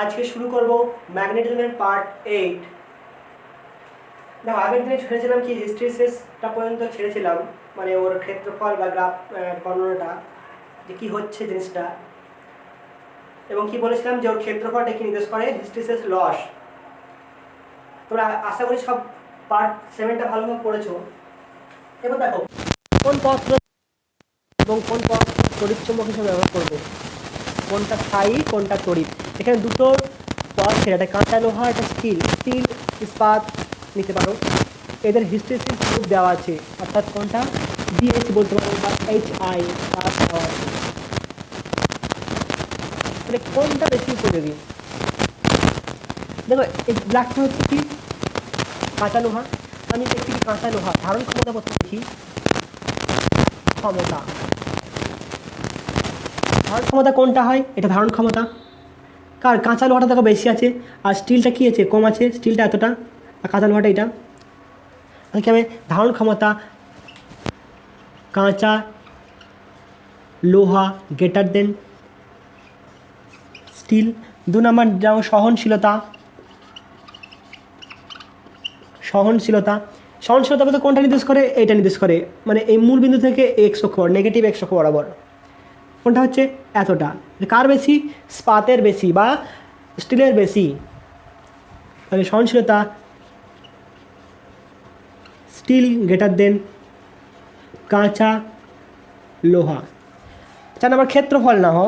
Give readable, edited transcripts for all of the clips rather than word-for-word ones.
আজকে শুরু করব ম্যাগনেটিজমের পার্ট 8। দেখো আগের দিনে ছেড়েছিলাম কি হিস্ট্রিসিসটা পর্যন্ত ছেড়েছিলাম, মানে ওর ক্ষেত্রফল বা গ্রাফ বর্ণনাটা যে কী হচ্ছে জিনিসটা, এবং কি বলেছিলাম যে ওর ক্ষেত্রফলটা কি নির্দেশ করে হিস্ট্রিসিস লস। তোমরা আশা করি সব পার্ট 7টা ভালোভাবে পড়েছো। এবার দেখো কোন পথ এবং কোন পথ তড়িৎ চুম্বক হিসেবে ব্যবহার করবো, কোনটা স্থায়ী কোনটা তড়িৎ। এখানে দুটো পথ ছিল, একটা কাঁচা লোহা, একটা স্টিল ইস্পাত নিতে পারো। এদের হিস্ট্রিসিস গ্রুপ দেওয়া আছে, অর্থাৎ কোনটা বিএস বলতে পারো বা HI দেওয়া আছে। মানে কোনটা বেশি উপযোগী? দেখো এই ব্ল্যাকটা হচ্ছে কি কাঁচা লোহা। আমি দেখছি কি কাঁচা লোহা ধারণ ক্ষমতা বলতে দেখি ক্ষমতা, ধারণ ক্ষমতা কোনটা হয়, এটা ধারণ ক্ষমতা। কার কাঁচা লোহাটা দেখো বেশি আছে, আর স্টিলটা কী আছে কম আছে, স্টিলটা এতটা আর কাঁচা লোহাটা এটা। কি হবে ধারণ ক্ষমতা কাঁচা লোহা গ্রেটার দেন স্টিল। 2 নম্বর যেমন সহনশীলতা সহনশীলতা বলতে কোনটা নির্দেশ করে, এইটা নির্দেশ করে, মানে এই মূল বিন্দু থেকে এক্স অক্ষ নেগেটিভ এক্স অক্ষ বরাবর কোনটা হচ্ছে এতটা। কার বেশি? স্পাতের বেশি বা স্টিলের বেশি। তাহলে সহনশীলতা স্টিল গ্রেটার দেন কাঁচা লোহা। 4 নম্বর ক্ষেত্রফল না হো,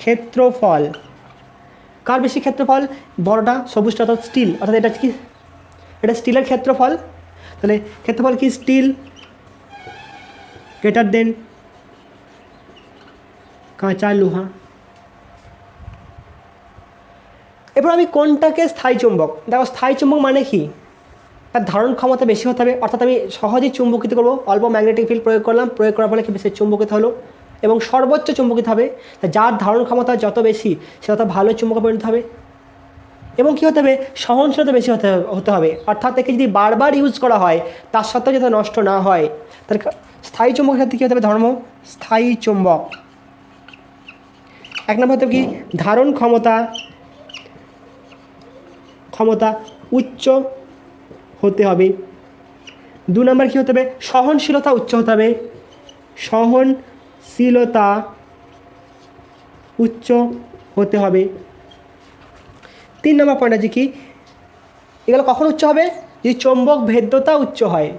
ক্ষেত্রফল কার বেশি ক্ষেত্রফল? বড়টা সবুজটা অর্থাৎ স্টিল, অর্থাৎ এটা কি এটা স্টিলের ক্ষেত্রফল। তাহলে ক্ষেত্রফল কি স্টিল গ্রেটার দেন কাঁচা লোহা। এবার আমি কোনটাকে স্থায়ী চুম্বক, দেখো স্থায়ী চুম্বক মানে কি, তার ধারণ ক্ষমতা বেশি হতে হবে, অর্থাৎ আমি সহজেই চুম্বকিত করবো। অল্প ম্যাগনেটিক ফিল্ড প্রয়োগ করলাম, প্রয়োগ করার ফলে কি বেশি চুম্বকিত হলো এবং সর্বোচ্চ চুম্বকিত হবে। যার ধারণ ক্ষমতা যত বেশি সে তত ভালো চুম্বকে পরিণত হবে। এবং কী হতে হবে সহনশীলতা বেশি হতে হবে, অর্থাৎ একে যদি বারবার ইউজ করা হয় তার সত্ত্বেও যাতে নষ্ট না হয়। তার স্থায়ী চুম্বকের ক্ষেত্রে কী হতে হবে ধর্ম স্থায়ী চুম্বক। 1 নম্বর হতে কি ধারণ ক্ষমতা উচ্চ হতে হবে। 2 নম্বর কী হতে হবে সহনশীলতা উচ্চ হতে হবে, সহনশীলতা উচ্চ হতে হবে। 3 নম্বর পয়েন্ট আছে কি এগুলো কখন উচ্চ হবে, যদি চৌম্বক ভেদ্যতা উচ্চ হয়,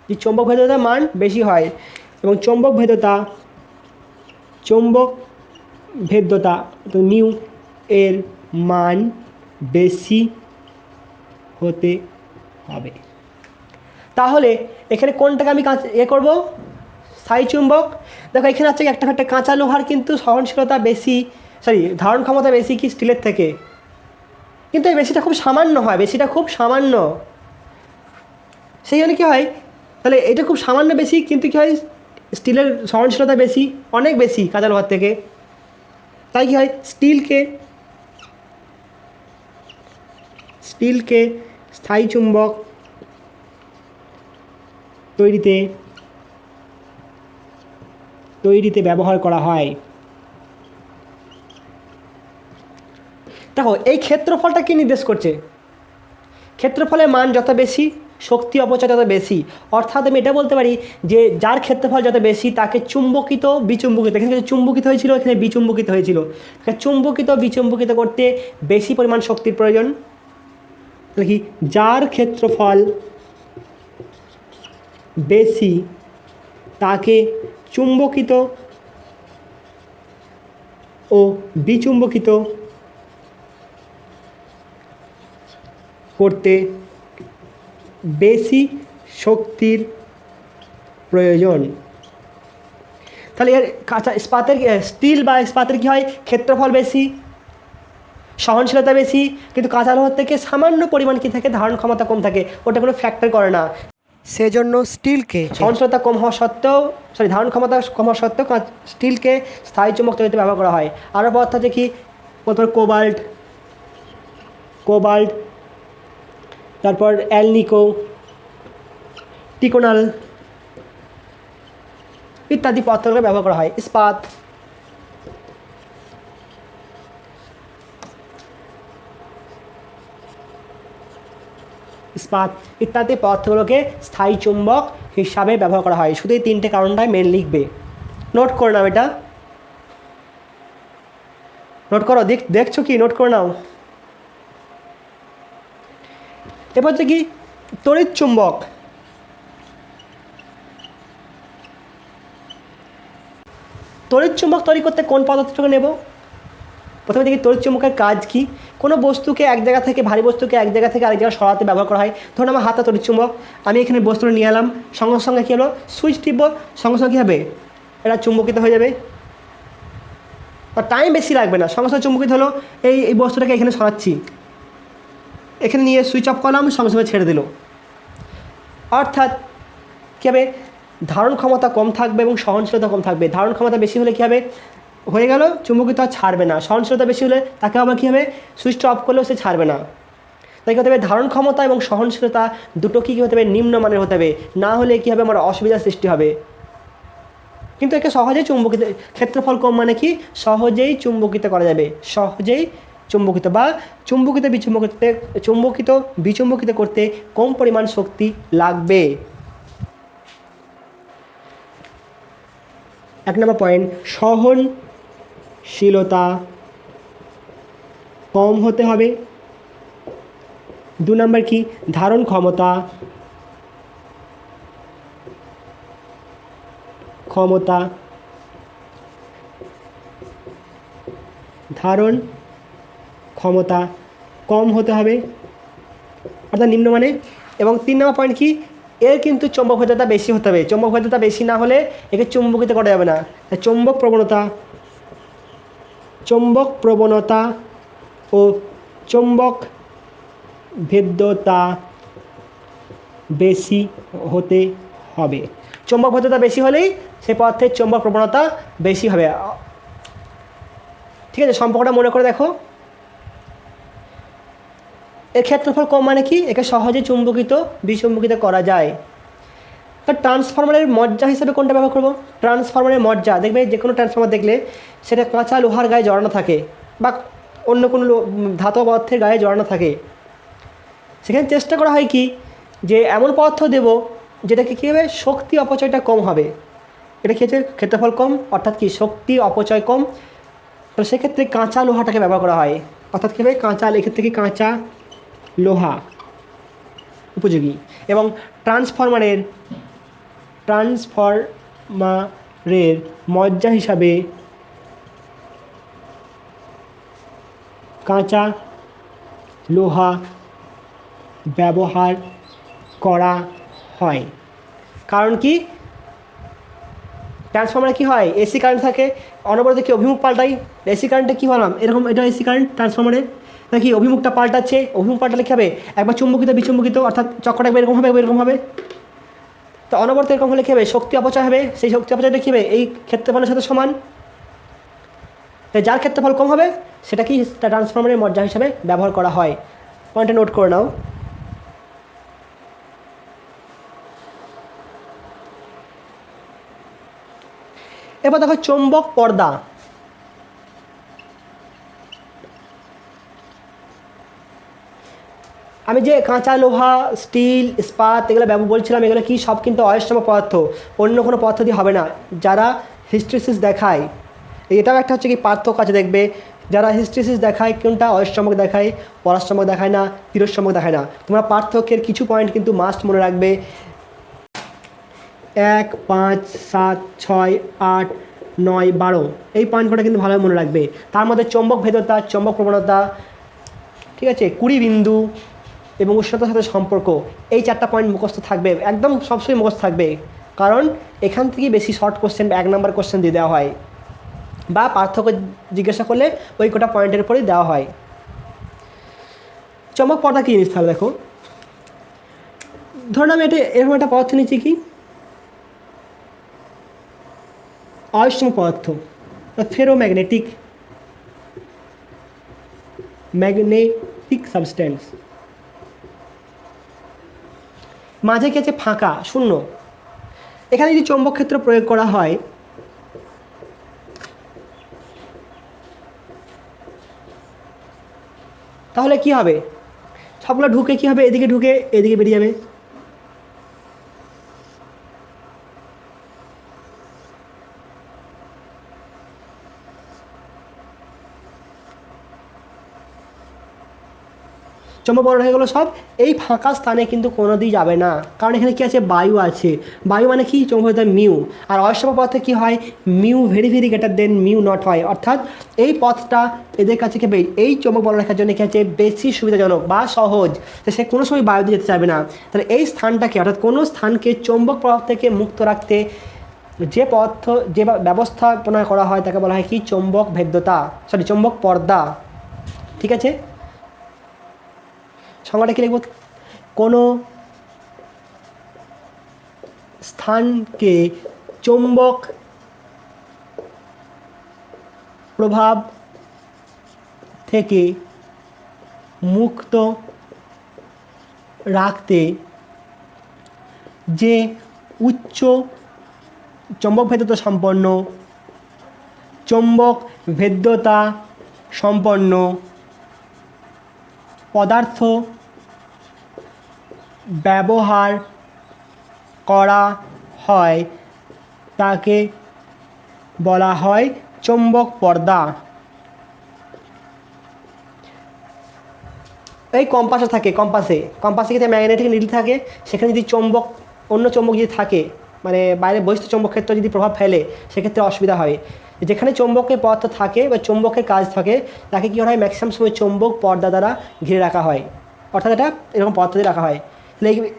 যদি চৌম্বক ভেদ্যতার মান বেশি হয়, এবং চৌম্বক ভেদ্যতা তো নিউ এর মান বেশি হতে হবে। তাহলে এখানে কোনটাকে আমি করব স্থায়ী চুম্বক। দেখো এখানে আছে একটা কাঁচা লোহার কিন্তু সহনশীলতা বেশি, ধারণ ক্ষমতা বেশি কি স্টিলের থেকে, কিন্তু এই বেশিটা খুব সামান্য হয়, সেই জন্য কী হয়, তাহলে এটা খুব সামান্য বেশি, কিন্তু কী হয় স্টিলের সহনশীলতা বেশি, অনেক বেশি কাঁচা লোহার থেকে। তাই কী হয় স্টিলকে স্থায়ী চুম্বক তৈরিতে ব্যবহার করা হয়। দেখো এই ক্ষেত্রফলটা কি নির্দেশ করছে, ক্ষেত্রফলের মান যত বেশি শক্তি অপচয় তত বেশি, অর্থাৎ আমি এটা বলতে পারি যে যার ক্ষেত্রফল যত বেশি তাকে চুম্বকিত বিচুম্বকিত, এখানে চুম্বকিত হয়েছিল এখানে বিচুম্বকিত হয়েছিল, চুম্বকিত বিচুম্বকিত করতে বেশি পরিমাণ শক্তির প্রয়োজন। তাহলে কি যার ক্ষেত্রফল বেশি তাকে চুম্বকিত ও বিচুম্বকিত করতে বেশি শক্তির প্রয়োজন। তাহলে এর কাঁচা স্টিল বা ইস্পাতের কী হয় ক্ষেত্রফল বেশি, সহনশীলতা বেশি, কিন্তু কাঁচা লোহার থেকে সামান্য পরিমাণ কী থাকে ধারণ ক্ষমতা কম থাকে, ওটা কোনো ফ্যাক্টর করে না। সেজন্য স্টিলকে সহনশীলতা কম হওয়া সত্ত্বেও ধারণ ক্ষমতা কম হওয়া সত্ত্বেও স্টিলকে স্থায়ী চুম্বক তৈরিতে ব্যবহার করা হয়। আরও পদার্থ আছে কি প্রথমে কোবাল্ট, তারপর অ্যালনিকো, টিকোনাল ইত্যাদি পদার্থকে ব্যবহার করা হয়। ইস্পাত ইস্পাত ইত্যাদি পদার্থগুলোকে স্থায়ী চুম্বক হিসাবে ব্যবহার করা হয়। শুধু এই 3টে কারণটাই মেন লিখবে, নোট করে নাও, এটা নোট করো। দেখছো কি, নোট করে নাও। এরপর হচ্ছে কি তড়িৎ চুম্বক। তড়িৎ চুম্বক তৈরি করতে কোন পদার্থটাকে নেব? প্রথমে দেখি তড়িৎ চুম্বকের কাজ কি। কোনো বস্তুকে এক জায়গা থেকে, ভারী বস্তুকে এক জায়গা থেকে আরেক জায়গায় সরাতে ব্যবহার করা হয়। ধরুন আমার হাতে তড়িৎ চুম্বক, আমি এখানে বস্তুটা নিয়ে এলাম, সঙ্গে সঙ্গে কী হলো, সুইচ টিপব, সঙ্গে সঙ্গে কী হবে, এটা চুম্বকিত হয়ে যাবে। আর টাইম বেশি লাগবে না, সঙ্গে সঙ্গে চুম্বকিত হলো। এই বস্তুটাকে এখানে সরাচ্ছি, এখানে নিয়ে সুইচ অফ করলাম, সঙ্গে সঙ্গে ছেড়ে দিল। অর্থাৎ কী হবে, ধারণ ক্ষমতা কম থাকবে এবং সহনশীলতা কম থাকবে। ধারণ ক্ষমতা বেশি হলে কী হবে, হয়ে গেল চুম্বকিত আর ছাড়বে না। সহনশীলতা বেশি হলে তাকে আবার কী হবে, সুইচটা অফ করলেও সে ছাড়বে না। তাই কী হতে হবে, ধারণ ক্ষমতা এবং সহনশীলতা দুটো কী হতে হবে, নিম্নমানের হতে হবে, না হলে কী হবে, আমার অসুবিধার সৃষ্টি হবে। কিন্তু একে সহজেই চুম্বকিত, ক্ষেত্রফল কম মানে কি, সহজেই চুম্বকিত করা যাবে, সহজেই চুম্বকিত বা চুম্বকিত বিচুম্বকিত করতে কম পরিমাণ শক্তি লাগবে। 1 নম্বর পয়েন্ট, সহনশীলতা কম হতে হবে। 2 নম্বর কি, ধারণ ক্ষমতা ধারণ ক্ষমতা কম হতে হবে, অর্থাৎ নিম্নমানে। এবং 3 নম্বর পয়েন্ট কি, এর কিন্তু চৌম্বক ভেদ্যতা বেশি হতে হবে। চৌম্বক ভেদ্যতা বেশি না হলে একে চুম্বকিত করা যাবে না। চৌম্বক প্রবণতা ও চৌম্বক ভেদ্যতা বেশি হতে হবে। চৌম্বক ভেদ্যতা বেশি হলেই সে পদার্থের চৌম্বক প্রবণতা বেশি হবে। ঠিক আছে, সম্পর্কটা মনে করে দেখো। এর ক্ষেত্রফল কম মানে কি, একে সহজে চুম্বকিত বিচুম্বকিত করা যায়। তার ট্রান্সফরমারের মজ্জা হিসেবে কোনটা ব্যবহার করব? ট্রান্সফরমারের মজ্জা, দেখবে যে কোনো ট্রান্সফরমার দেখলে সেটা কাঁচা লোহার গায়ে জড়ানো থাকে বা অন্য কোনো ধাতব পদার্থের গায়ে জড়ানো থাকে। সেখানে চেষ্টা করা হয় কি, যে এমন পদার্থ দেব যেটাকে কী হবে, শক্তি অপচয়টা কম হবে। এটা কী হচ্ছে, ক্ষেত্রফল কম, অর্থাৎ কি শক্তি অপচয় কম। তো সেক্ষেত্রে কাঁচা লোহাটাকে ব্যবহার করা হয়। অর্থাৎ কী হবে, এক্ষেত্রে কি কাঁচা লোহা উপযোগী। এবং ট্রান্সফরমারের মজ্জা হিসাবে কাঁচা লোহা ব্যবহার করা হয়। কারণ কি, ট্রান্সফরমারে কী হয়, এসি কারেন্ট থাকে, অনবরত কি অভিমুখ পাল্টাই। এসি কারেন্টে কী হলাম, এরকম, এটা এসি কারেন্ট ট্রান্সফরমারে নাকি অভিমুখটা পাল্টাচ্ছে, অভিমুখ পাল্টালে কী হবে, একবার চুম্বকিত বিচুম্বকিত, অর্থাৎ চক্রটা একবার এরকম হবে, এরকম হবে। তো অনবরত এরকম হলে কী হবে, শক্তি অপচয় হবে। সেই শক্তি অপচয়টা কী হবে, এই ক্ষেত্রফলের সাথে সমান। তাই যার ক্ষেত্রফল কম হবে সেটা কি ট্রান্সফরমারের মজ্জা হিসাবে ব্যবহার করা হয়। পয়েন্টটা নোট করে নাও। এবার দেখো চৌম্বক পর্দা। আমি যে কাঁচা লোহা, স্টিল, ইস্পাত এগুলো বলছিলাম, এগুলো কি সব কিন্তু অয়স্কাম পদার্থ, অন্য কোনো পদার্থ দিয়ে হবে না। যারা হিস্ট্রিসিস দেখায়, এটাও একটা হচ্ছে কি পার্থক্য আছে, দেখবে যারা হিস্ট্রিসিস দেখায় কোনটা অয়স্কামক দেখায়, পরাশ্চমক দেখায় না, তিরস্চমক দেখায় না। তোমরা পার্থক্যের কিছু পয়েন্ট কিন্তু মাস্ট মনে রাখবে। 1, 5, 7, 6, 8, 9, 12 এই পয়েন্টগুলো কিন্তু ভালোভাবে মনে রাখবে। তার মধ্যে চৌম্বক ভেদ্যতা, চৌম্বক প্রবণতা, ঠিক আছে, 20 বিন্দু এবং উষ্ণতার সাথে সম্পর্ক, এই 4টা পয়েন্ট মুখস্থ থাকবে, একদম সবসময় মুখস্থ থাকবে। কারণ এখান থেকেই বেশি শর্ট কোশ্চেন, 1 নম্বর কোশ্চেন দিয়ে দেওয়া হয়, বা পার্থক্য জিজ্ঞাসা করলে ওই কটা পয়েন্টের উপরেই দেওয়া হয়। চৌম্বক পর্দা কী জিনিস তাহলে দেখো। ধরুন আমি এরকম একটা পদার্থ নিচ্ছি, কি অয়স্কাম পদার্থ, ফেরোম্যাগনেটিক সাবস্টেন্স। মাঝে কি আছে, ফাঁকা, শূন্য। এখানে যদি চৌম্বক ক্ষেত্র প্রয়োগ করা হয়, তাহলে কি হবে, সবগুলো ঢুকে কী হবে, এদিকে ঢুকে এদিকে বেরিয়ে যাবে। চৌম্বক বলয় হয়ে গেলো সব। এই ফাঁকা স্থানে কিন্তু কোনো দিই যাবে না, কারণ এখানে কী আছে, বায়ু আছে। বায়ু মানে কি, চৌম্বক মিউ। আর অসম্ভব পথে কী হয়, mu very very greater than mu not হয়। অর্থাৎ এই পথটা এদের কাছে কি, এই চৌম্বক বলরেখার জন্য কী আছে, বেশি সুবিধাজনক বা সহজ। তো সে কোনো সময় বায়ুতে যেতে চাইবে না। তাহলে এই স্থানটাকে, অর্থাৎ কোনো স্থানকে চৌম্বক প্রভাব থেকে মুক্ত রাখতে যে পথ, যে ব্যবস্থাপনা করা হয় তাকে বলা হয় কি, চৌম্বক ভেদ্যতা, চৌম্বক পর্দা। ঠিক আছে, সংজ্ঞাটা কি লিখব, কোনো স্থানকে চৌম্বক প্রভাব থেকে মুক্ত রাখতে যে উচ্চ চৌম্বক ভেদ্যতা সম্পন্ন, চৌম্বক ভেদ্যতা সম্পন্ন পদার্থ ব্যবহার করা হয় তাকে বলা হয় চৌম্বক পর্দা। এই কম্পাসে থাকে, কম্পাসে কিন্তু ম্যাগনেটিক নিডল থাকে। সেখানে যদি চৌম্বক, অন্য চৌম্বক যদি থাকে, মানে বাইরে বহিস্থ চৌম্বক ক্ষেত্র যদি প্রভাব ফেলে, সেক্ষেত্রে অসুবিধা হয়। যেখানে চৌম্বকের পদার্থ থাকে বা চৌম্বকের কাজ থাকে, তাকে কী করা হয়, ম্যাক্সিমাম সময় চৌম্বক পর্দা দ্বারা ঘিরে রাখা হয়। অর্থাৎ এটা এরকম পদ্ধতি রাখা হয়।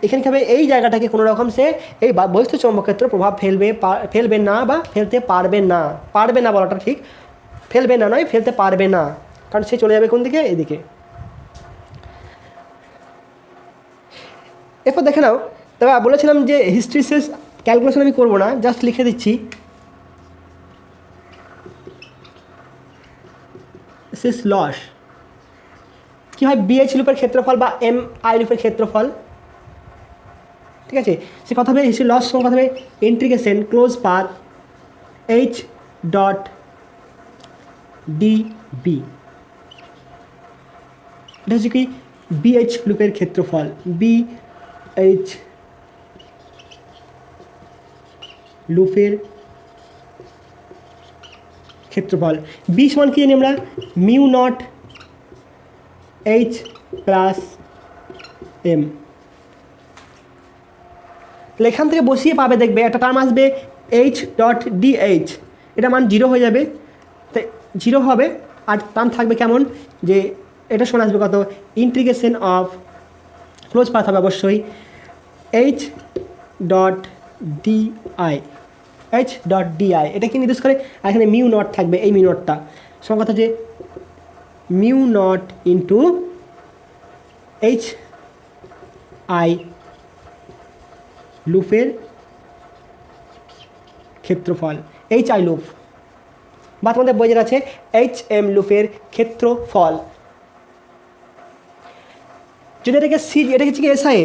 এখানে কী হবে, এই জায়গাটাকে কোনো রকম সে এই বহিস্থ চৌম্বক ক্ষেত্র প্রভাব ফেলবে না বা ফেলতে পারবে না বলাটা ঠিক, ফেলবে না নয়, ফেলতে পারবে না, কারণ সে চলে যাবে কোন দিকে, এদিকে। এরপর দেখে নাও, তবে বলেছিলাম যে হিস্ট্রিসিস ক্যালকুলেশন আমি করবো না, জাস্ট লিখে দিচ্ছি। সিস লস কী হয়, বিএইচ লুপের ক্ষেত্রফল বা এম আই লুপের ক্ষেত্রফল। ঠিক আছে, সে কথা হবে হিস্ট্রি লস সঙ্গে কথা হবে integration close path h dot d b. এটা হচ্ছে কি, বিএইচ লুপের ক্ষেত্রফল, বিএইচ লুপের ক্ষেত্রফল। বি সমান কি জানি আমরা, mu naught h plus m. তাহলে এখান থেকে বসিয়ে পাবে, দেখবে একটা টার্ম আসবে এইচ ডট ডিএইচ, এটা মান 0 হয়ে যাবে, তাই 0 হবে। আর টার্ম থাকবে কেমন, যে এটা শোনা আসবে কত, ইন্টিগ্রেশন অফ ক্লোজ পাথ হবে অবশ্যই h dot d i, h dot d i. এটা কি নির্দেশ করে, আর এখানে মিউ নট থাকবে, এই মিউ নটটা সঙ্গে কথা যে mu not into H I লুপের ক্ষেত্রফল, এইচ আই লুপ বা তোমাদের বইয়ের আছে এইচ এম লুপের ক্ষেত্রফল। যদি এটাকে এটা হচ্ছে কি এসআই,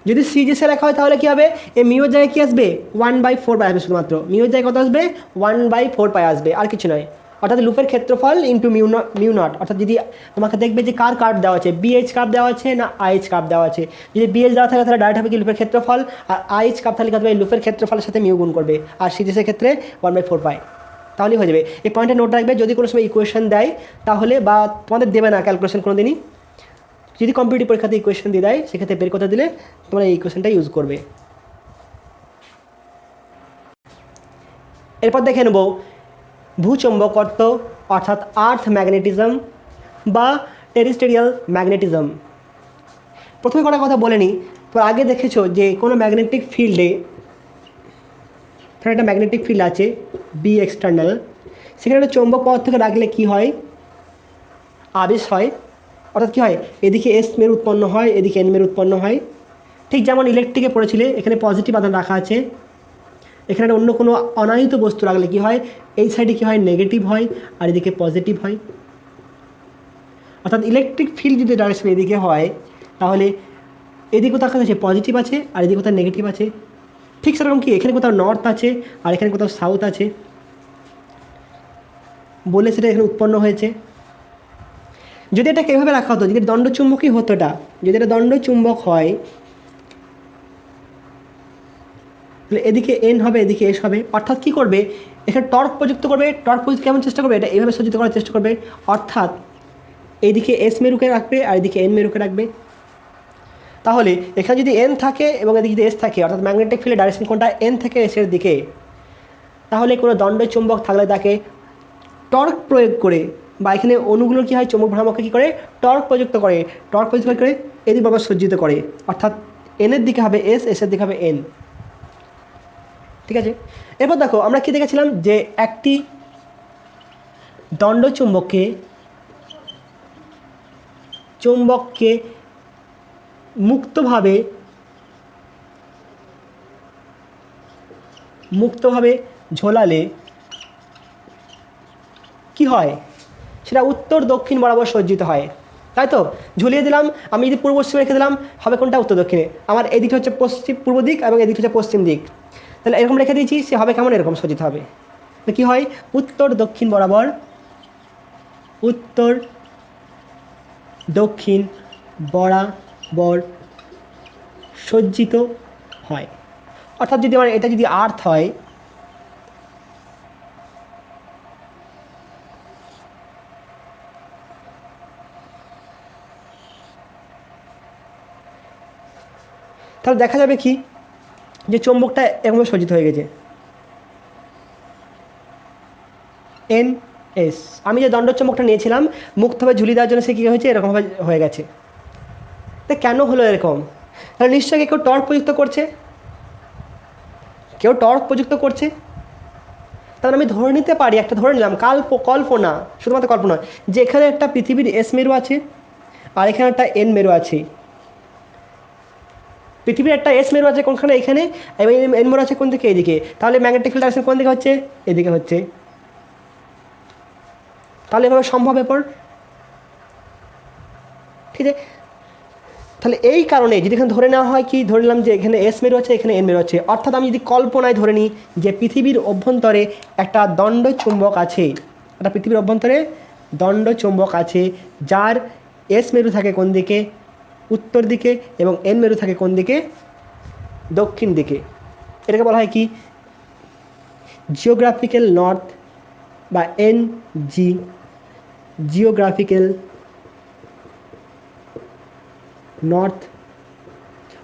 যদি সিজিএসে লেখা হয় তাহলে কী হবে, এই মিউর জায়গায় কী আসবে, 1/4 পাই আসবে, শুধুমাত্র মিউর জায়গায় কত আসবে, 1/4 পাই আসবে, আর কিছু নয়। অর্থাৎ লুপের ক্ষেত্রফল ইন্টু মিউ নট। অর্থাৎ যদি তোমাকে দেখবে যে কার কার্ভ দেওয়া আছে, বিএইচ কার্ভ দেওয়া আছে না আইএইচ কার্ভ দেওয়া আছে, যদি বিএইচ দেওয়া থাকে তাহলে ডাইরেক্ট হবে কি লুপের ক্ষেত্রফল, আর আইএইচ কার্ভ তাহলে কী হবে, লুপের ক্ষেত্রফলের সাথে মিউ গুণ করবে, আর সিজিএসের ক্ষেত্রে 1/4 পাই, তাহলেই হয়ে যাবে। এই পয়েন্টে নোট রাখবে, যদি কোনো সময় ইকুয়েশন দেয় তাহলে, বা তোমাদের দেবে না ক্যালকুলেশন কোনো দিনই, যদি কম্পিটিটিভ পরীক্ষাতে ইকুয়েশন দিয়ে দেয়, সেক্ষেত্রে বের করতে দিলে তোমরা এই ইকুয়েশনটা ইউজ করবে। এরপর দেখে নেব ভূচুম্বকত্ব, অর্থাৎ আর্থ ম্যাগনেটিজম বা টেরিস্টেরিয়াল ম্যাগনেটিজম। প্রথমে কটা কথা বলে নিই। তো আগে দেখেছো যে কোনো ম্যাগনেটিক ফিল্ডে, একটা ম্যাগনেটিক ফিল্ড আছে বি এক্সটার্নাল, সেখানে একটা চৌম্বক পদার্থকে রাখলে কী হয়, আবেশ হয়। অর্থাৎ কী হয়, এদিকে এস মেরু উৎপন্ন হয়, এদিকে এন মেরু উৎপন্ন হয়। ঠিক যেমন ইলেকট্রিকে পড়েছিলে, এখানে পজিটিভ আধান রাখা আছে, এখানে অন্য কোনো অনাহিত বস্তু রাখলে কী হয়, এই সাইডে কী হয়, নেগেটিভ হয়, আর এদিকে পজিটিভ হয়। অর্থাৎ ইলেকট্রিক ফিল্ড যদি ডাইরেকশন এদিকে হয়, তাহলে এদিকে কোথাও আছে পজিটিভ আছে, আর এদিকে কোথাও নেগেটিভ আছে। ঠিক সেরকম কি এখানে কোথাও নর্থ আছে, আর এখানে কোথাও সাউথ আছে, বলে সেটা এখানে উৎপন্ন হয়েছে। যদি এটাকে এভাবে রাখা হতো, যদি দণ্ডচুম্বকই হতো, এটা যদি এটা দণ্ডচুম্বক হয়, তাহলে এদিকে এন হবে, এদিকে এস হবে। অর্থাৎ কী করবে, এখানে টর্ক প্রযুক্ত করবে। টর্ক প্রযুক্ত কেমন চেষ্টা করবে, এটা এইভাবে সজ্জিত করার চেষ্টা করবে। অর্থাৎ এইদিকে এস মেরুকে রাখবে আর এদিকে এন মেরুকে রাখবে। তাহলে এখানে যদি এন থাকে এবং এদিকে যদি এস থাকে, অর্থাৎ ম্যাগনেটিক ফিল্ডের ডাইরেকশন কোনটা, এন থেকে এসের দিকে, তাহলে কোনো দণ্ডচুম্বক থাকলে তাকে টর্ক প্রয়োগ করে, বা এখানে অণুগুলোর কী হয়, চুম্বক ভ্রামককে কী করে, টর্ক প্রযুক্ত করে। টর্ক প্রযুক্ত করে এদিক বরাবর সজ্জিত করে। অর্থাৎ এনের দিকে হবে এস, এসের দিকে হবে এন। ঠিক আছে, এরপর দেখো আমরা কি দেখেছিলাম, যে একটি দণ্ডচুম্বককে মুক্তভাবে ঝোলালে কি হয়, সেটা উত্তর দক্ষিণ বরাবর সজ্জিত হয়, তাই তো? ঝুলিয়ে দিলাম আমি, যদি পূর্ব পশ্চিমে রেখে দিলাম, হবে কোনটা, উত্তর দক্ষিণে। আমার এদিকটা হচ্ছে পূর্ব দিক এবং এদিকটা হচ্ছে পশ্চিম দিক। তাহলে এরকম রেখে দিয়েছি, সে হবে কেমন, এরকম সজ্জিত হবে। তো কী হয়, উত্তর দক্ষিণ বরাবর সজ্জিত হয়। অর্থাৎ যদি আমার এটা যদি আর্থ হয়, তাহলে দেখা যাবে কি, যে চুম্বকটা এরকমভাবে সজ্জিত হয়ে গেছে, এন এস। আমি যে দণ্ডচুম্বকটা নিয়েছিলাম মুক্তভাবে ঝুলিয়ে দেওয়ার জন্য, সে কী হয়েছে, এরকমভাবে হয়ে গেছে। তো কেন হলো এরকম? তাহলে নিশ্চয়ই কেউ টর্ক প্রযুক্ত করছে, তাহলে আমি ধরে নিতে পারি, একটা ধরে নিলাম কল্পনা, শুধুমাত্র কল্পনা, যে এখানে একটা পৃথিবীর এস মেরু আছে আর এখানে একটা এন মেরু আছে। পৃথিবীর একটা এস মেরু আছে কোনখানে, এখানে, এবং এন মেরু আছে কোন দিকে, এদিকে। তাহলে ম্যাগনেটিক ফিল্ড ডাইরেকশন কোন দিকে হচ্ছে, এদিকে হচ্ছে। তাহলে এভাবে সম্ভব এরপর, ঠিক আছে। তাহলে এই কারণে যদি এখানে ধরে নেওয়া হয়, কি ধরে নিলাম, যে এখানে এস মেরু আছে, এখানে এন মেরু আছে। অর্থাৎ আমি যদি কল্পনায় ধরে নিই যে পৃথিবীর অভ্যন্তরে একটা দণ্ডচুম্বক আছে, যার এস মেরু থাকে কোন দিকে, উত্তর দিকে, এবং এন মেরু থাকে কোন দিকে, দক্ষিণ দিকে। এটাকে বলা হয় কি, জিওগ্রাফিক্যাল নর্থ, বা এনজি, জিওগ্রাফিক্যাল নর্থ।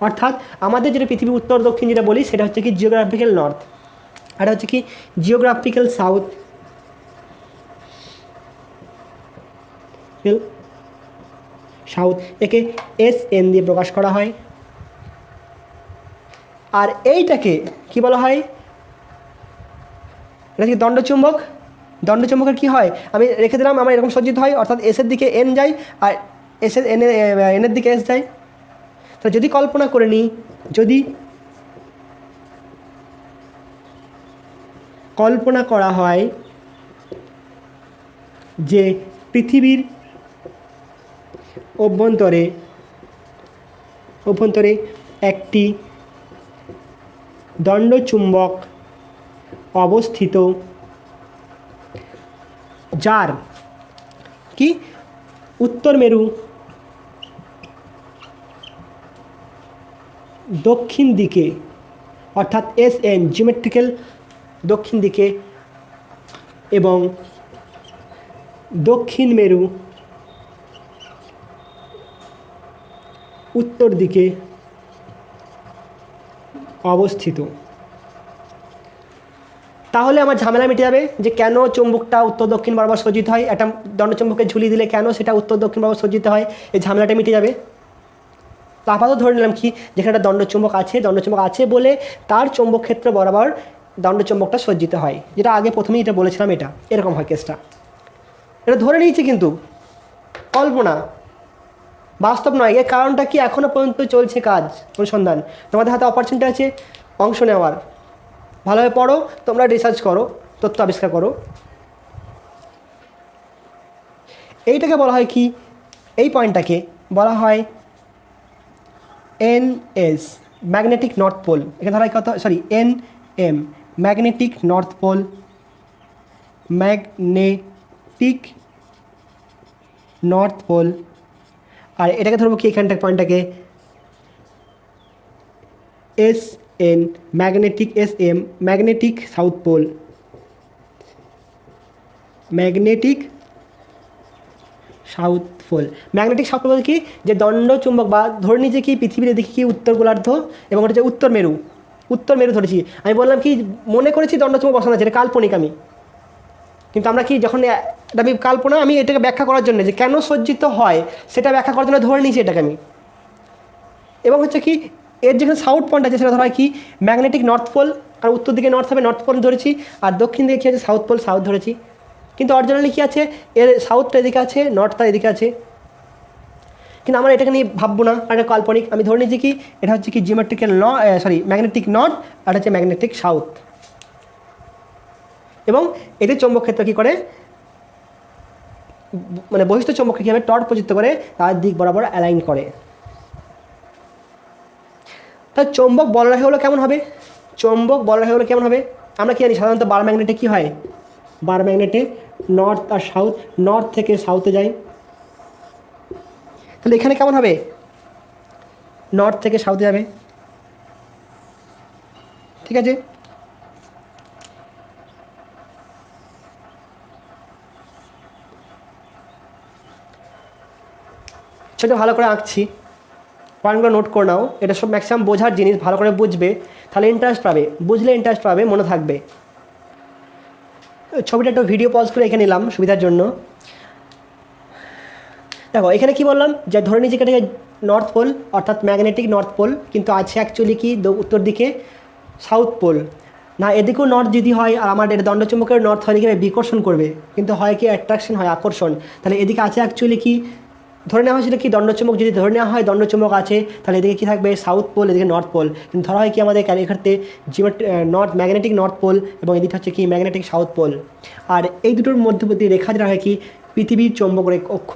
অর্থাৎ আমাদের যেটা পৃথিবী উত্তর দক্ষিণ যেটা বলি, সেটা হচ্ছে কি জিওগ্রাফিক্যাল নর্থ, আর এটা হচ্ছে কি জিওগ্রাফিক্যাল সাউথ। একে এস এন দিয়ে প্রকাশ করা হয়। আর এইটাকে কি বলা হয়, এটা কি দণ্ডচুম্বকের কি হয়, আমি রেখে দিলাম, আমার এরকম সজ্জিত হয়। অর্থাৎ এসের দিকে এন যায় আর এনের দিকে এস যায়। তো যদি কল্পনা করে নিই, যদি কল্পনা করা হয় যে পৃথিবীর অভ্যন্তরে একটি দণ্ডচুম্বক অবস্থিত, যার কি উত্তর মেরু দক্ষিণ দিকে, অর্থাৎ এস এন জিওমেট্রিক্যাল দক্ষিণ দিকে, এবং দক্ষিণ মেরু উত্তর দিকে অবস্থিত। তাহলে আমার ঝামেলা মিটে যাবে, যে কেন চুম্বকটা উত্তর দক্ষিণ বরাবর সজ্জিত হয়, একটা দণ্ডচুম্বকে ঝুলিয়ে দিলে কেন সেটা উত্তর দক্ষিণ বরাবর সজ্জিত হয়, এই ঝামেলাটা মিটে যাবে। তো আপাতত ধরে নিলাম কি, যেখানে একটা দণ্ডচুম্বক আছে বলে তার চুম্বক ক্ষেত্র বরাবর দণ্ডচুম্বকটা সজ্জিত হয়, যেটা আগে প্রথমেই এটা বলেছিলাম, এটা এরকম হয় কেসটা। এটা ধরে নিয়েছি, কিন্তু কল্পনা, বাস্তব নয়। এর কারণটা কি, এখনও পর্যন্ত চলছে কাজ অনুসন্ধান। তোমাদের হাতে অপরচুনিটি আছে অংশ নেওয়ার, ভালোভাবে পড়ো, তোমরা রিসার্চ করো, তথ্য আবিষ্কার করো। এইটাকে বলা হয় কি, এই পয়েন্টটাকে বলা হয় এনএস, ম্যাগনেটিক নর্থ পোল। এখানে ধরা হয় কত, sorry, NM, magnetic north pole, magnetic north pole, আর এটাকে ধরবো কি এখানটা পয়েন্টটাকে S N, magnetic S M, magnetic south pole, magnetic south pole. Magnetic south pole কি, যে দণ্ড চুম্বক বা ধরে নিয়েছে কি পৃথিবীর এদিকে কি উত্তর গোলার্ধ এবং ওটা হচ্ছে উত্তর মেরু, উত্তর মেরু ধরেছি। আমি বললাম কি মনে করেছি দণ্ড চুম্বক বসানো আছে, এটা কাল্পনিক আমি, কিন্তু আমরা কি যখন এটা আমি কল্পনা, আমি এটাকে ব্যাখ্যা করার জন্য যে কেন সজ্জিত হয় সেটা ব্যাখ্যা করার জন্য ধরে নিয়েছি এটাকে আমি। এবং হচ্ছে কি এর যেখানে সাউথ পয়েন্ট আছে সেটা ধরা হয় কি ম্যাগনেটিক নর্থ পোল, আর উত্তর দিকে নর্থ হবে, নর্থ পোল ধরেছি, আর দক্ষিণ দিকে কী আছে সাউথ পোল, সাউথ ধরেছি। কিন্তু অরিজিনালি কী আছে, এর সাউথটা এদিকে আছে, নর্থটা এদিকে আছে, কিন্তু আমরা এটাকে নিয়ে ভাববো না, আর এটা কাল্পনিক। আমি ধরে নিয়েছি কি এটা হচ্ছে কি জিওমেট্রিক্যাল ম্যাগনেটিক নর্থ, আর হচ্ছে ম্যাগনেটিক সাউথ। এবং এদের চৌম্বক ক্ষেত্র কী করে, মানে বহিষ্ঠ চৌম্বককে কীভাবে টর্ক প্রযুক্ত করে তার দিক বরাবর অ্যালাইন করে। তার চৌম্বক বলরেখাগুলো কেমন হবে, চৌম্বক বলরেখাগুলো কেমন হবে আমরা কি জানি, সাধারণত বার ম্যাগনেটে কী হয়, বার ম্যাগনেটে নর্থ আর সাউথ, নর্থ থেকে সাউথে যায়। তাহলে এখানে কেমন হবে, নর্থ থেকে সাউথে যাবে, ঠিক আছে। সেটা ভালো করে আঁকছি, পয়েন্টগুলো নোট করে নাও, এটা সব ম্যাক্সিমাম বোঝার জিনিস, ভালো করে বুঝবে তাহলে ইন্টারেস্ট পাবে, বুঝলে ইন্টারেস্ট পাবে, মনে থাকবে। ছবিটা একটু ভিডিও পজ করে এখানে নিলাম সুবিধার জন্য। দেখো এখানে কি বললাম, যে ধরে নিচ্ছি এটাকে নর্থ পোল অর্থাৎ ম্যাগনেটিক নর্থ পোল, কিন্তু আছে অ্যাকচুয়ালি কি উত্তর দিকে সাউথ পোল। না এদিকেও নর্থ যদি হয় আর আমার এটা দণ্ডচুম্বকের নর্থ হয় এদিকে বিকর্ষণ করবে, কিন্তু হয় কি অ্যাট্রাকশন হয়, আকর্ষণ। তাহলে এদিকে আছে অ্যাকচুয়ালি কি ধরে নেওয়া হয়েছিল কি দণ্ডচুম্বক, যদি ধরে নেওয়া হয় দণ্ডচুম্বক আছে তাহলে এদিকে কী থাকবে সাউথ পোল, এদিকে নর্থ পোল। কিন্তু ধরা হয় কি আমাদের এক্ষেত্রে নর্থ ম্যাগনেটিক নর্থ পোল এবং এদিকে হচ্ছে কি ম্যাগনেটিক সাউথ পোল। আর এই দুটোর মধ্যবর্তী রেখা যেটা হয় কি পৃথিবীর চৌম্বক অক্ষ।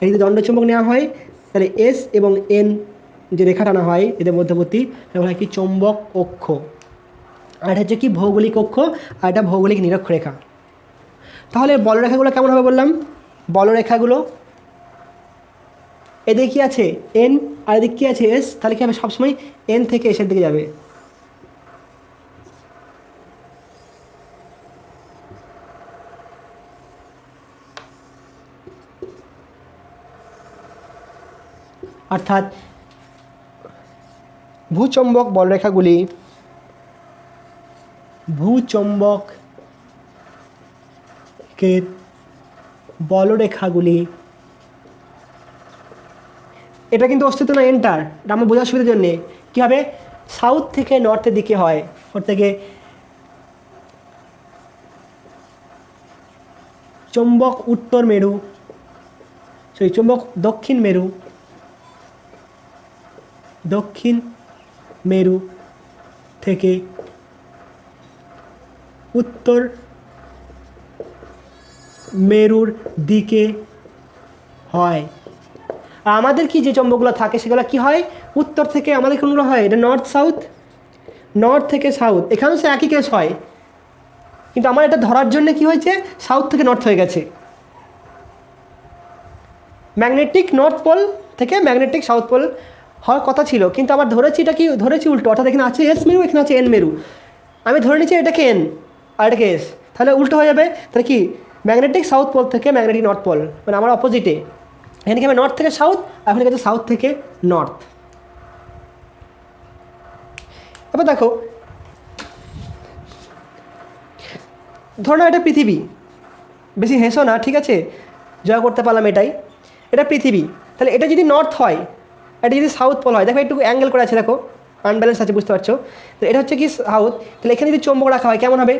এই যদি দণ্ডচুম্বক নেওয়া হয় তাহলে এস এবং এন যে রেখা টানা হয় এদের মধ্যবর্তী সেটা হয় কি চৌম্বক অক্ষ, আর এটা হচ্ছে কি ভৌগোলিক অক্ষ, আর এটা ভৌগোলিক নিরক্ষরেখা। তাহলে বলরেখাগুলো কেমন হবে বললাম, বলরেখাগুলো এদিকে কী আছে এন আর এদিকে কী আছে এস, তাহলে কী হবে সবসময় এন থেকে এসের দিকে যাবে। অর্থাৎ ভূচৌম্বক বলরেখাগুলি, ভূচৌম্বকের বলরেখাগুলি, এটা কিন্তু অস্তিত্ব না এন্টার, এটা আমার বোঝার সুবিধার জন্যে কী হবে সাউথ থেকে নর্থের দিকে হয়, ওর থেকে চৌম্বক উত্তর মেরু, চৌম্বক দক্ষিণ মেরু, দক্ষিণ মেরু থেকে উত্তর মেরুর দিকে হয়। আর আমাদের কি যে চৌম্বকগুলো থাকে সেগুলো কি হয় উত্তর থেকে, আমাদের কোনগুলো হয় এটা নর্থ সাউথ, নর্থ থেকে সাউথ, এখানেও সে একই কেস হয়, কিন্তু আমার এটা ধরার জন্য কি হয়েছে সাউথ থেকে নর্থ হয়ে গেছে, ম্যাগনেটিক নর্থ পোল থেকে ম্যাগনেটিক সাউথ পোল হওয়ার কথা ছিল, কিন্তু আমার ধরেছি এটা কি ধরেছি উল্টো, অর্থাৎ এখানে আছে এস মেরু, এখানে আছে এন মেরু, আমি ধরে নিচ্ছি এটাকে এন আর এটাকে এস, তাহলে উল্টো হয়ে যাবে। তাহলে কি ম্যাগনেটিক সাউথ পোল থেকে ম্যাগনেটিক নর্থ পোল, মানে আমার অপোজিটে, এখানে কি হবে নর্থ থেকে সাউথ, আর এখানে গেছে সাউথ থেকে নর্থ। এবার দেখো ধরো এটা পৃথিবী, বেশি হেসো না ঠিক আছে, জয় করতে পারলাম এটাই, এটা পৃথিবী, তাহলে এটা যদি নর্থ হয়, এটা যদি সাউথ পোল হয়, দেখো একটু অ্যাঙ্গেল করে আছে, দেখো আনব্যালেন্স আছে বুঝতে পারছো, তো এটা হচ্ছে কি সাউথ, তাহলে এখানে যদি চৌম্বক রাখা হয় কেমন হবে,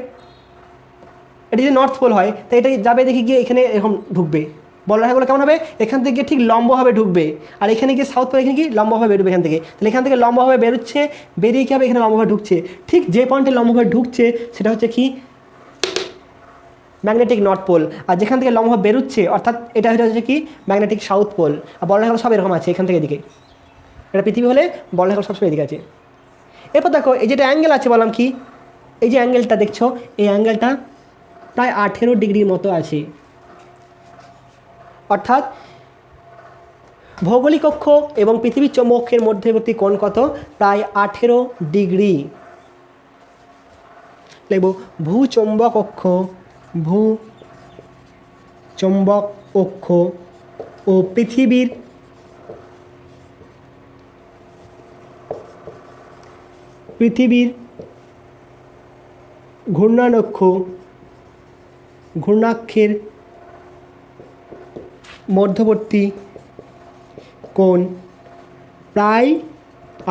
এটা যদি নর্থ পোল হয় তাই এটা যাবে দেখি গিয়ে এখানে এরকম ঢুকবে, বলরেখাগুলো কেমন হবে এখান থেকে ঠিক লম্বভাবে ঢুকবে, আর এখানে গিয়ে সাউথ পোল এখানে কি লম্বভাবে বেরোবে এখান থেকে, তাহলে এখান থেকে লম্বভাবে বেরোচ্ছে, বেরিয়ে কী হবে এখানে লম্বভাবে ঢুকছে, ঠিক যে পয়েন্টে লম্বভাবে ঢুকছে সেটা হচ্ছে কি ম্যাগনেটিক নর্থ পোল, আর যেখান থেকে লম্বভাবে বেরোচ্ছে অর্থাৎ এটা হচ্ছে কি ম্যাগনেটিক সাউথ পোল। আর বলরেখাগুলো সব এরকম আছে এখান থেকে এদিকে, এটা পৃথিবী হলে বলরেখাগুলো সবসময় এদিকে আছে। এরপর দেখো এই যেটা অ্যাঙ্গেল আছে বললাম কি, এই যে অ্যাঙ্গেলটা দেখছো এই অ্যাঙ্গেলটা প্রায় 18 ডিগ্রির মতো আছে, অর্থাৎ ভৌগোলিক অক্ষ এবং পৃথিবীর চৌম্বক অক্ষের মধ্যবর্তী কোণ কত? প্রায় 18 ডিগ্রি। লিখব ভূচৌম্বক অক্ষ, ভূচৌম্বক অক্ষ ও পৃথিবীর ঘূর্ণাক্ষের মধ্যবর্তী কোণ প্রায়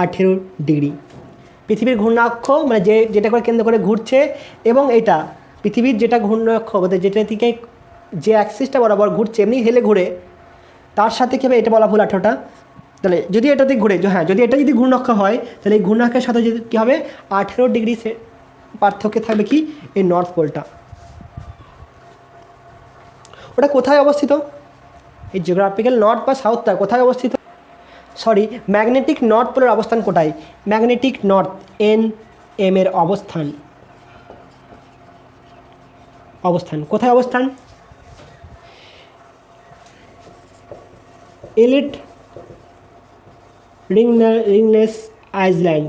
18 ডিগ্রি। পৃথিবীর ঘূর্ণাক্ষ মানে যেটা করে কেন্দ্র করে ঘুরছে, এবং এটা পৃথিবীর যেটা ঘূর্ণাক্ষ বলতে যেটা থেকে যে অ্যাক্সিসটা বরাবর ঘুরছে এমনি হেলে ঘুরে, তার সাথে কী হবে? এটা বলা ভুল 18টা। তাহলে যদি এটাতে ঘুরে, হ্যাঁ যদি এটা যদি ঘূর্ণাক্ষ হয় তাহলে এই ঘূর্ণাক্ষের সাথে যদি কী হবে? 18 ডিগ্রি পার্থক্যে থাকবে কি এই নর্থ পোলটা। ওটা কোথায় অবস্থিত? এই জিওগ্রাফিক্যাল নর্থ বা সাউথটা কোথায় অবস্থিত? সরি, ম্যাগনেটিক নর্থ পোলের অবস্থান কোথায়? ম্যাগনেটিক নর্থ NM এর অবস্থান কোথায় অবস্থান? Elite rimless island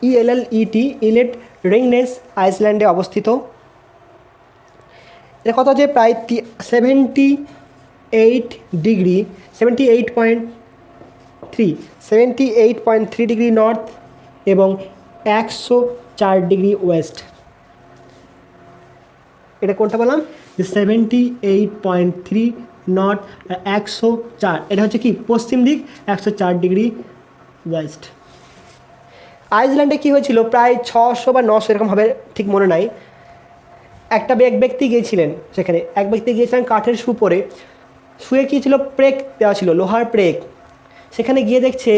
ELLET ইলেট rimless আইল্যান্ডে অবস্থিত। এটা কত আছে? প্রায় 78.3 ডিগ্রি নর্থ এবং 104 ডিগ্রি ওয়েস্ট। এটা কোনটা বললাম? 78.3 নর্থ, 104 এটা হচ্ছে কি পশ্চিম দিক, 104 ডিগ্রি ওয়েস্ট। আইসল্যান্ডে কী হয়েছিল? প্রায় 600 বা 900 এরকম হবে, ঠিক মনে নাই। একটা ব্যক্তি গিয়েছিলেন সেখানে, এক ব্যক্তি গিয়েছিলেন কাঠের শু পরে, শুয়ে কী ছিল? প্রেক দেওয়া ছিল, লোহার প্রেক। সেখানে গিয়ে দেখছে,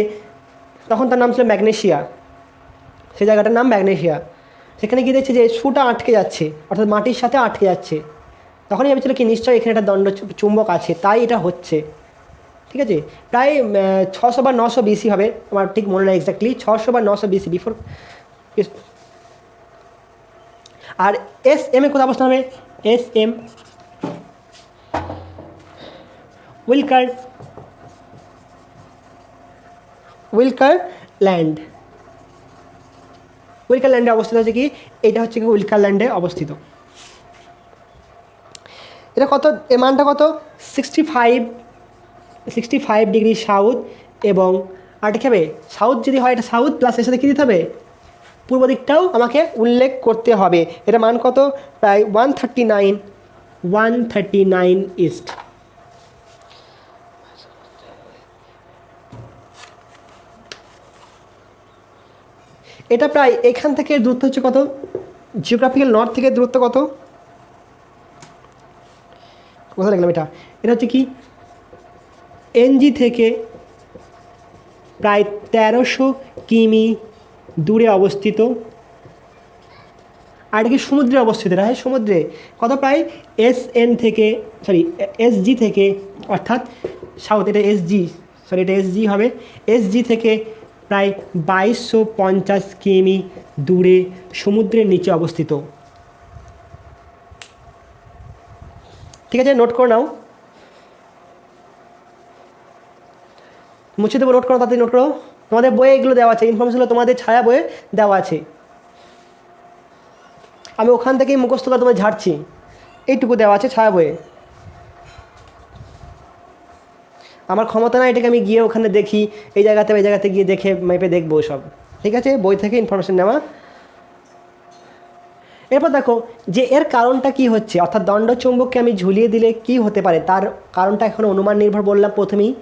তখন তার নাম ছিল ম্যাগনেশিয়া, সেই জায়গাটার নাম ম্যাগনেশিয়া। সেখানে গিয়ে দেখছে যে শুটা আটকে যাচ্ছে, অর্থাৎ মাটির সাথে আটকে যাচ্ছে। তখনই ভেবেছিল কি নিশ্চয়ই এখানে একটা দণ্ড চুম্বক আছে, তাই এটা হচ্ছে। ঠিক আছে, প্রায় 600 বা 900 BC হবে, আমার ঠিক মনে নেই এক্স্যাক্টলি, 600 বা 900 BC বিফোর। আর SM এ কোথায় অবস্থান হবে? SM উইলকার ল্যান্ডে অবস্থিত হচ্ছে কি? এটা হচ্ছে কি উইলকার ল্যান্ডে অবস্থিত। এটা কত? এর মানটা কত? 65 ডিগ্রি সাউথ, এবং আর কি হবে? সাউথ যদি হয় এটা সাউথ প্লাস এর সাথে কী দিতে হবে? পূর্ব দিকটাও আমাকে উল্লেখ করতে হবে। এটা মান কত? প্রায় 139 ইস্ট। এটা প্রায় এখান থেকে দূরত্ব হচ্ছে কত? জিওগ্রাফিক্যাল নর্থ থেকে দূরত্ব কত? কোথায় লিখলাম এটা? এটা হচ্ছে কি NG থেকে প্রায় 1300 কিমি দূরে অবস্থিত। আর এটা কি সমুদ্রে অবস্থিত? এটা হয় সমুদ্রে। কত? প্রায় SG থেকে, অর্থাৎ সাউথ, এটা SG হবে, SG থেকে প্রায় 2250 কিমি দূরে সমুদ্রের নিচে অবস্থিত। ঠিক আছে, নোট করে নাও, মুছে দেবো, নোট করো, তাড়াতাড়ি নোট করো। তোমাদের বইয়ে এগুলো দেওয়া আছে, ইনফরমেশনগুলো তোমাদের ছায়া বইয়ে দেওয়া আছে। আমি ওখান থেকেই মুখস্থ করে তোমায় ঝাড়ছি, এইটুকু দেওয়া আছে ছায়া বইয়ে। আমার ক্ষমতা না এটাকে আমি গিয়ে ওখানে দেখি, এই জায়গাতে গিয়ে দেখে মেপে দেখবো সব। ঠিক আছে, বই থেকে ইনফরমেশন নেওয়া। এরপর দেখো যে এর কারণটা কি হচ্ছে, অর্থাৎ দণ্ডচুম্বককে আমি ঝুলিয়ে দিলে কি হতে পারে, তার কারণটা এখন অনুমান নির্ভর বললাম প্রথমেই।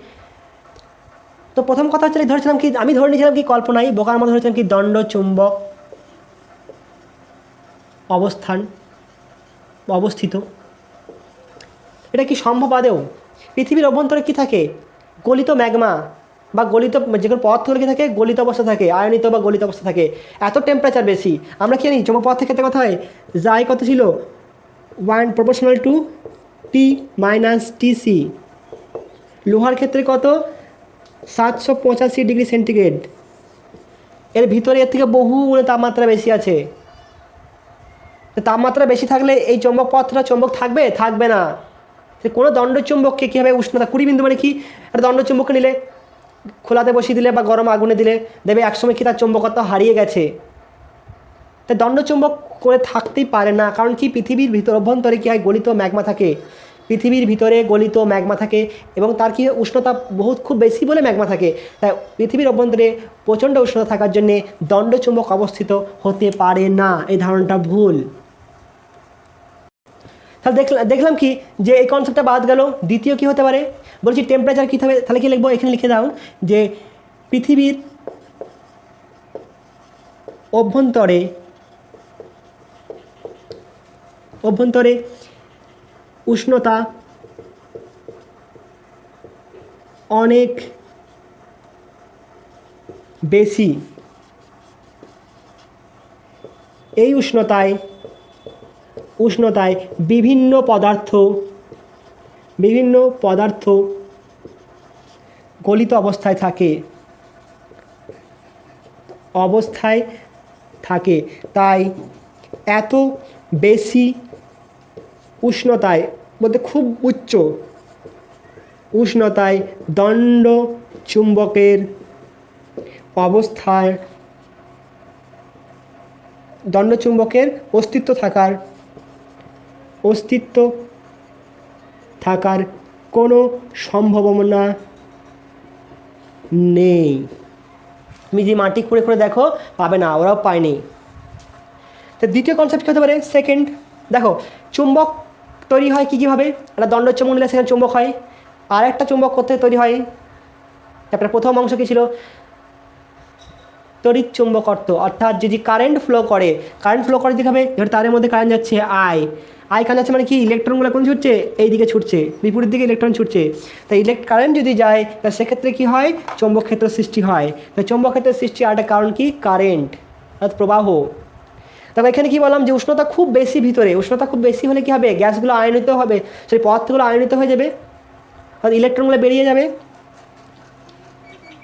তো প্রথম কথা হচ্ছে ধরেছিলাম কি, আমি ধরে নিয়েছিলাম কি কল্পনায় বোকার মতো ধরেছিলাম কি দণ্ডচুম্বক অবস্থিত। এটা কি সম্ভব আদেও? পৃথিবীর অভ্যন্তরে কি থাকে? গলিত ম্যাগমা বা গলিত যে কোনো পদার্থগুলো কি থাকে? গলিত অবস্থা থাকে, আয়নিত বা গলিত অবস্থা থাকে। এত টেম্পারেচার বেশি, আমরা কি জানি চৌম্বক পদার্থের ক্ষেত্রে কথা হয় যাই কত ছিল? 1 proportional to T - TC। লোহার ক্ষেত্রে কত? 785 ডিগ্রি সেন্টিগ্রেড। এর ভিতরে এর থেকে বহু গুণে তাপমাত্রা বেশি আছে। তাপমাত্রা বেশি থাকলে এই চৌম্বক পথটা চৌম্বক থাকবে, থাকবে না। কোনো দণ্ডচুম্বককে কী হবে, উষ্ণতা 20 বিন্দু মানে কি, একটা দণ্ডচুম্বককে নিলে খোলাতে বসিয়ে দিলে বা গরম আগুনে দিলে দেখবে একসময় কি তার চৌম্বকত্ব হারিয়ে গেছে। তাই দণ্ডচুম্বক করে থাকতেই পারে না, কারণ কি পৃথিবীর ভিতর অভ্যন্তরে কী হয়, গলিত ম্যাগমা থাকে। পৃথিবীর ভিতরে গলিত ম্যাগমা থাকে এবং তার কি উষ্ণতা খুব বেশি বলে ম্যাগমা থাকে। তাই পৃথিবীর অভ্যন্তরে প্রচণ্ড উষ্ণতা থাকার জন্যে দণ্ডচুম্বক অবস্থিত হতে পারে না, এই ধারণাটা ভুল। তাহলে দেখলাম কি যে এই কনসেপ্টটা বাদ গেল। দ্বিতীয় কি হতে পারে বলছি, টেম্পারেচার কী হবে, তাহলে কি লিখবো, এখানে লিখে দাও যে পৃথিবীর অভ্যন্তরে উষ্ণতা অনেক বেশি। এই উষ্ণতায় বিভিন্ন পদার্থ গলিত অবস্থায় থাকে। তাই এত বেশি উষ্ণতায় বলতে খুব উচ্চ উষ্ণতায় দণ্ড চুম্বকের অস্তিত্ব থাকার কোনো সম্ভাবনা নেই। তুমি যে মাটি খুঁড়ে দেখো, পাবে না, ওরাও পায়নি। তো দ্বিতীয় কনসেপ্ট কী হতে পারে, সেকেন্ড, দেখো চুম্বক তৈরি হয় কীভাবে, একটা দণ্ড চুম্বক নিলে সেখানে চুম্বক হয়, আর একটা চুম্বক করতে তৈরি হয়। তারপরে প্রথম অংশ কী ছিল, তড়িৎ চুম্বকত্ব, অর্থাৎ যদি কারেন্ট ফ্লো করে কীভাবে, এবার তারের মধ্যে কারেন্ট যাচ্ছে আই কারেন্ট যাচ্ছে মানে কি, ইলেকট্রনগুলো কোন ছুটছে, এই দিকে ছুটছে, বিপরীত দিকে ইলেকট্রন ছুটছে। তাই কারেন্ট যদি যায় তা সেক্ষেত্রে কী হয়, চৌম্বক ক্ষেত্র সৃষ্টি হয়। তাই চৌম্বক ক্ষেত্রের সৃষ্টি আর একটা কারণ কি, কারেন্ট অর্থাৎ প্রবাহ। তবে এখানে কি বললাম যে উষ্ণতা খুব বেশি হলে কী হবে, গ্যাসগুলো আয়নিত হবে, সেই পদার্থগুলো আয়নিত হয়ে যাবে, অর্থাৎ ইলেকট্রনগুলো বেরিয়ে যাবে।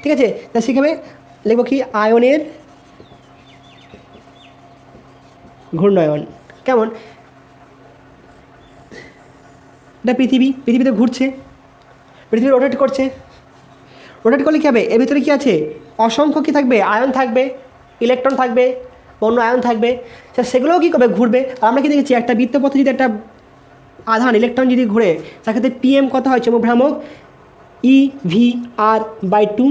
ঠিক আছে, তা শিখাবে লিখব কি, আয়নের ঘূর্ণায়ন। কেমন, এটা পৃথিবীতে ঘুরছে, পৃথিবী রোটেট করলে কী হবে, এর ভিতরে কী আছে, অসংখ্য কী থাকবে, আয়ন থাকবে, ইলেকট্রন থাকবে, অন্য আয়ন থাকবে, সেগুলোও কী করবে, ঘুরবে। আর আমরা কি দেখেছি, একটা বৃত্তপথে যদি একটা আধান ইলেকট্রন যদি ঘুরে, সেক্ষেত্রে PM কত হয়, চৌম্বক ভ্রামক EV/2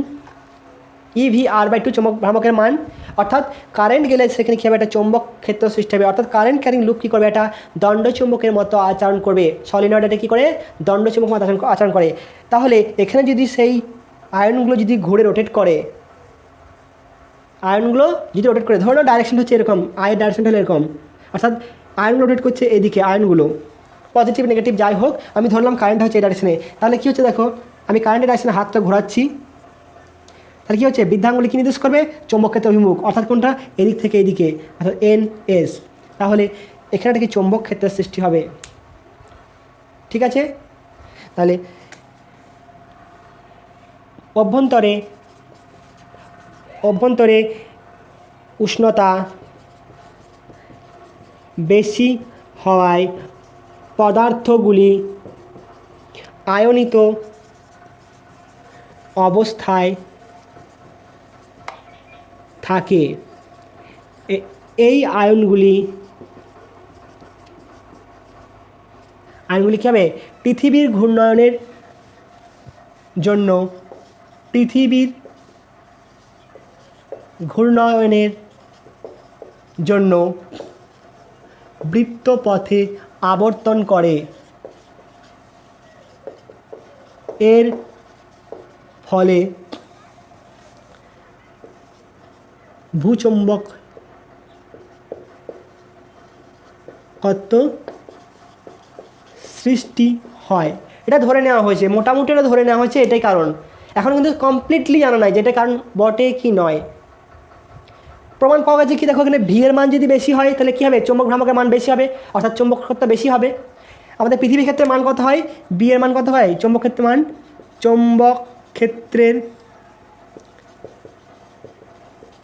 চৌম্বক ভ্রামকের মান। অর্থাৎ কারেন্ট গেলে সেখানে কী হবে, একটা চৌম্বক ক্ষেত্র সৃষ্টি হবে, অর্থাৎ কারেন্ট ক্যারিং লুপ কী করবে, একটা দণ্ড চুম্বকের মতো আচরণ করবে। সলিনয়েড এটা কী করে, দণ্ড চুম্বক মতো আচরণ করে। তাহলে এখানে যদি সেই আয়নগুলো যদি ঘুরে রোটেট করে, ধরো ডাইরেকশন হচ্ছে এরকম, আয়ের ডাইরেকশনটা হলো এরকম, অর্থাৎ আয়ন রোটেট করছে এদিকে, আয়নগুলো পজিটিভ নেগেটিভ যাই হোক, আমি ধরলাম কারেন্ট হচ্ছে এই ডাইরেকশনে। তাহলে কী হচ্ছে দেখো, আমি কারেন্টের ডাইরেকশনে হাতটা ঘোরাচ্ছি, তাহলে কী হচ্ছে, বৃদ্ধাঙ্গুলি কী নির্দেশ করবে, চৌম্বক ক্ষেত্র অভিমুখ, অর্থাৎ কোনটা, এদিক থেকে এদিকে, অর্থাৎ NS। তাহলে এখানে একটা কি চৌম্বক ক্ষেত্রের সৃষ্টি হবে। ঠিক আছে, তাহলে অভ্যন্তরে উষ্ণতা বেশি হওয়ায় পদার্থগুলি আয়নিত অবস্থায় থাকে। এই আয়নগুলি কী হবে, পৃথিবীর ঘূর্ণায়নের জন্য বৃত্তপথে আবর্তন করে। এর ফলে ভূচুম্বকত্ব সৃষ্টি হয়। এটা ধরে নেওয়া হয়েছে, মোটামুটি এটা ধরে নেওয়া হয়েছে, এটাই কারণ। এখন কিন্তু কমপ্লিটলি জানা নাই যে এটা কারণ বটে কি নয়। প্রমাণ পাওয়া গেছে কি, দেখো এখানে ভি এর মান যদি বেশি হয় তাহলে কী হবে, চৌম্বক ভ্রামকের মান বেশি হবে, অর্থাৎ চৌম্বক ক্ষেত্র বেশি হবে। আমাদের পৃথিবীর ক্ষেত্রে মান কত হয়, বি এর মান কত হয়, চৌম্বক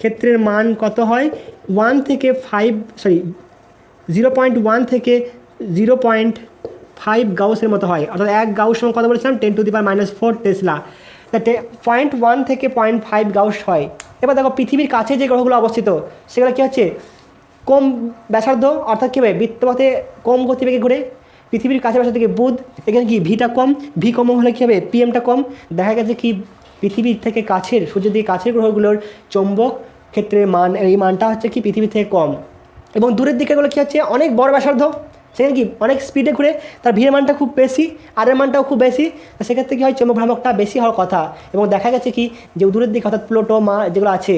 ক্ষেত্রের মান কত হয়, 1 থেকে 5 0.1 থেকে 0.5 গাউসের মতো হয়, অর্থাৎ 1 গাউস সমান কত বলেছিলাম 10⁻⁴ টেসলা। তা 0.1 থেকে 0.5 গাউস হয়। এবার দেখো পৃথিবীর কাছে যে গ্রহগুলো অবস্থিত সেগুলো কী হচ্ছে কম ব্যাসার্ধ, অর্থাৎ কী হবে বৃত্তপথে কম গতিবেগে ঘুরে। পৃথিবীর কাছে ব্যাসার্ধ থেকে বুধ, এখানে কি ভিটা কম, ভি কম হলে কী হবে পিএমটা কম। দেখা গেছে কি পৃথিবীর থেকে কাছের, সূর্যের দিকে কাছের গ্রহগুলোর চৌম্বক ক্ষেত্রের মান, এই মানটা হচ্ছে কি পৃথিবীর থেকে কম। এবং দূরের দিকেগুলো কী হচ্ছে অনেক বড় ব্যাসার্ধ, সেখানে কি অনেক স্পিডে ঘুরে, তার ভিড়ের মানটা খুব বেশি, আরের মানটাও খুব বেশি। সেক্ষেত্রে কী হয় চৌম্বক ভ্রামকটা বেশি হওয়ার কথা। এবং দেখা গেছে কি যে দূরের দিকে অর্থাৎ প্লুটো, যেগুলো আছে,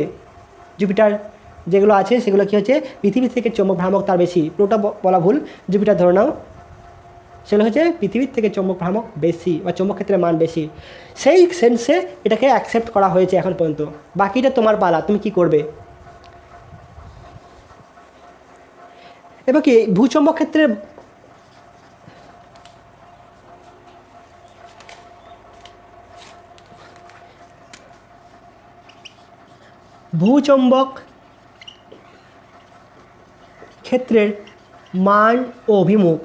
জুপিটার যেগুলো আছে সেগুলো কী হচ্ছে পৃথিবী থেকে চৌম্বক ভ্রামক তার বেশি। প্লুটো বলা ভুল, জুপিটার ধরে নাও, সেগুলো হচ্ছে পৃথিবীর থেকে চৌম্বক ভ্রামক বেশি বা চৌম্বক ক্ষেত্রের মান বেশি। সেই সেন্সে এটাকে অ্যাকসেপ্ট করা হয়েছে এখন পর্যন্ত। বাকিটা তোমার পালা, তুমি কি করবে। এবার কি ভূচৌম্বক ক্ষেত্রের ভূচৌম্বক ক্ষেত্রের মান ও অভিমুখ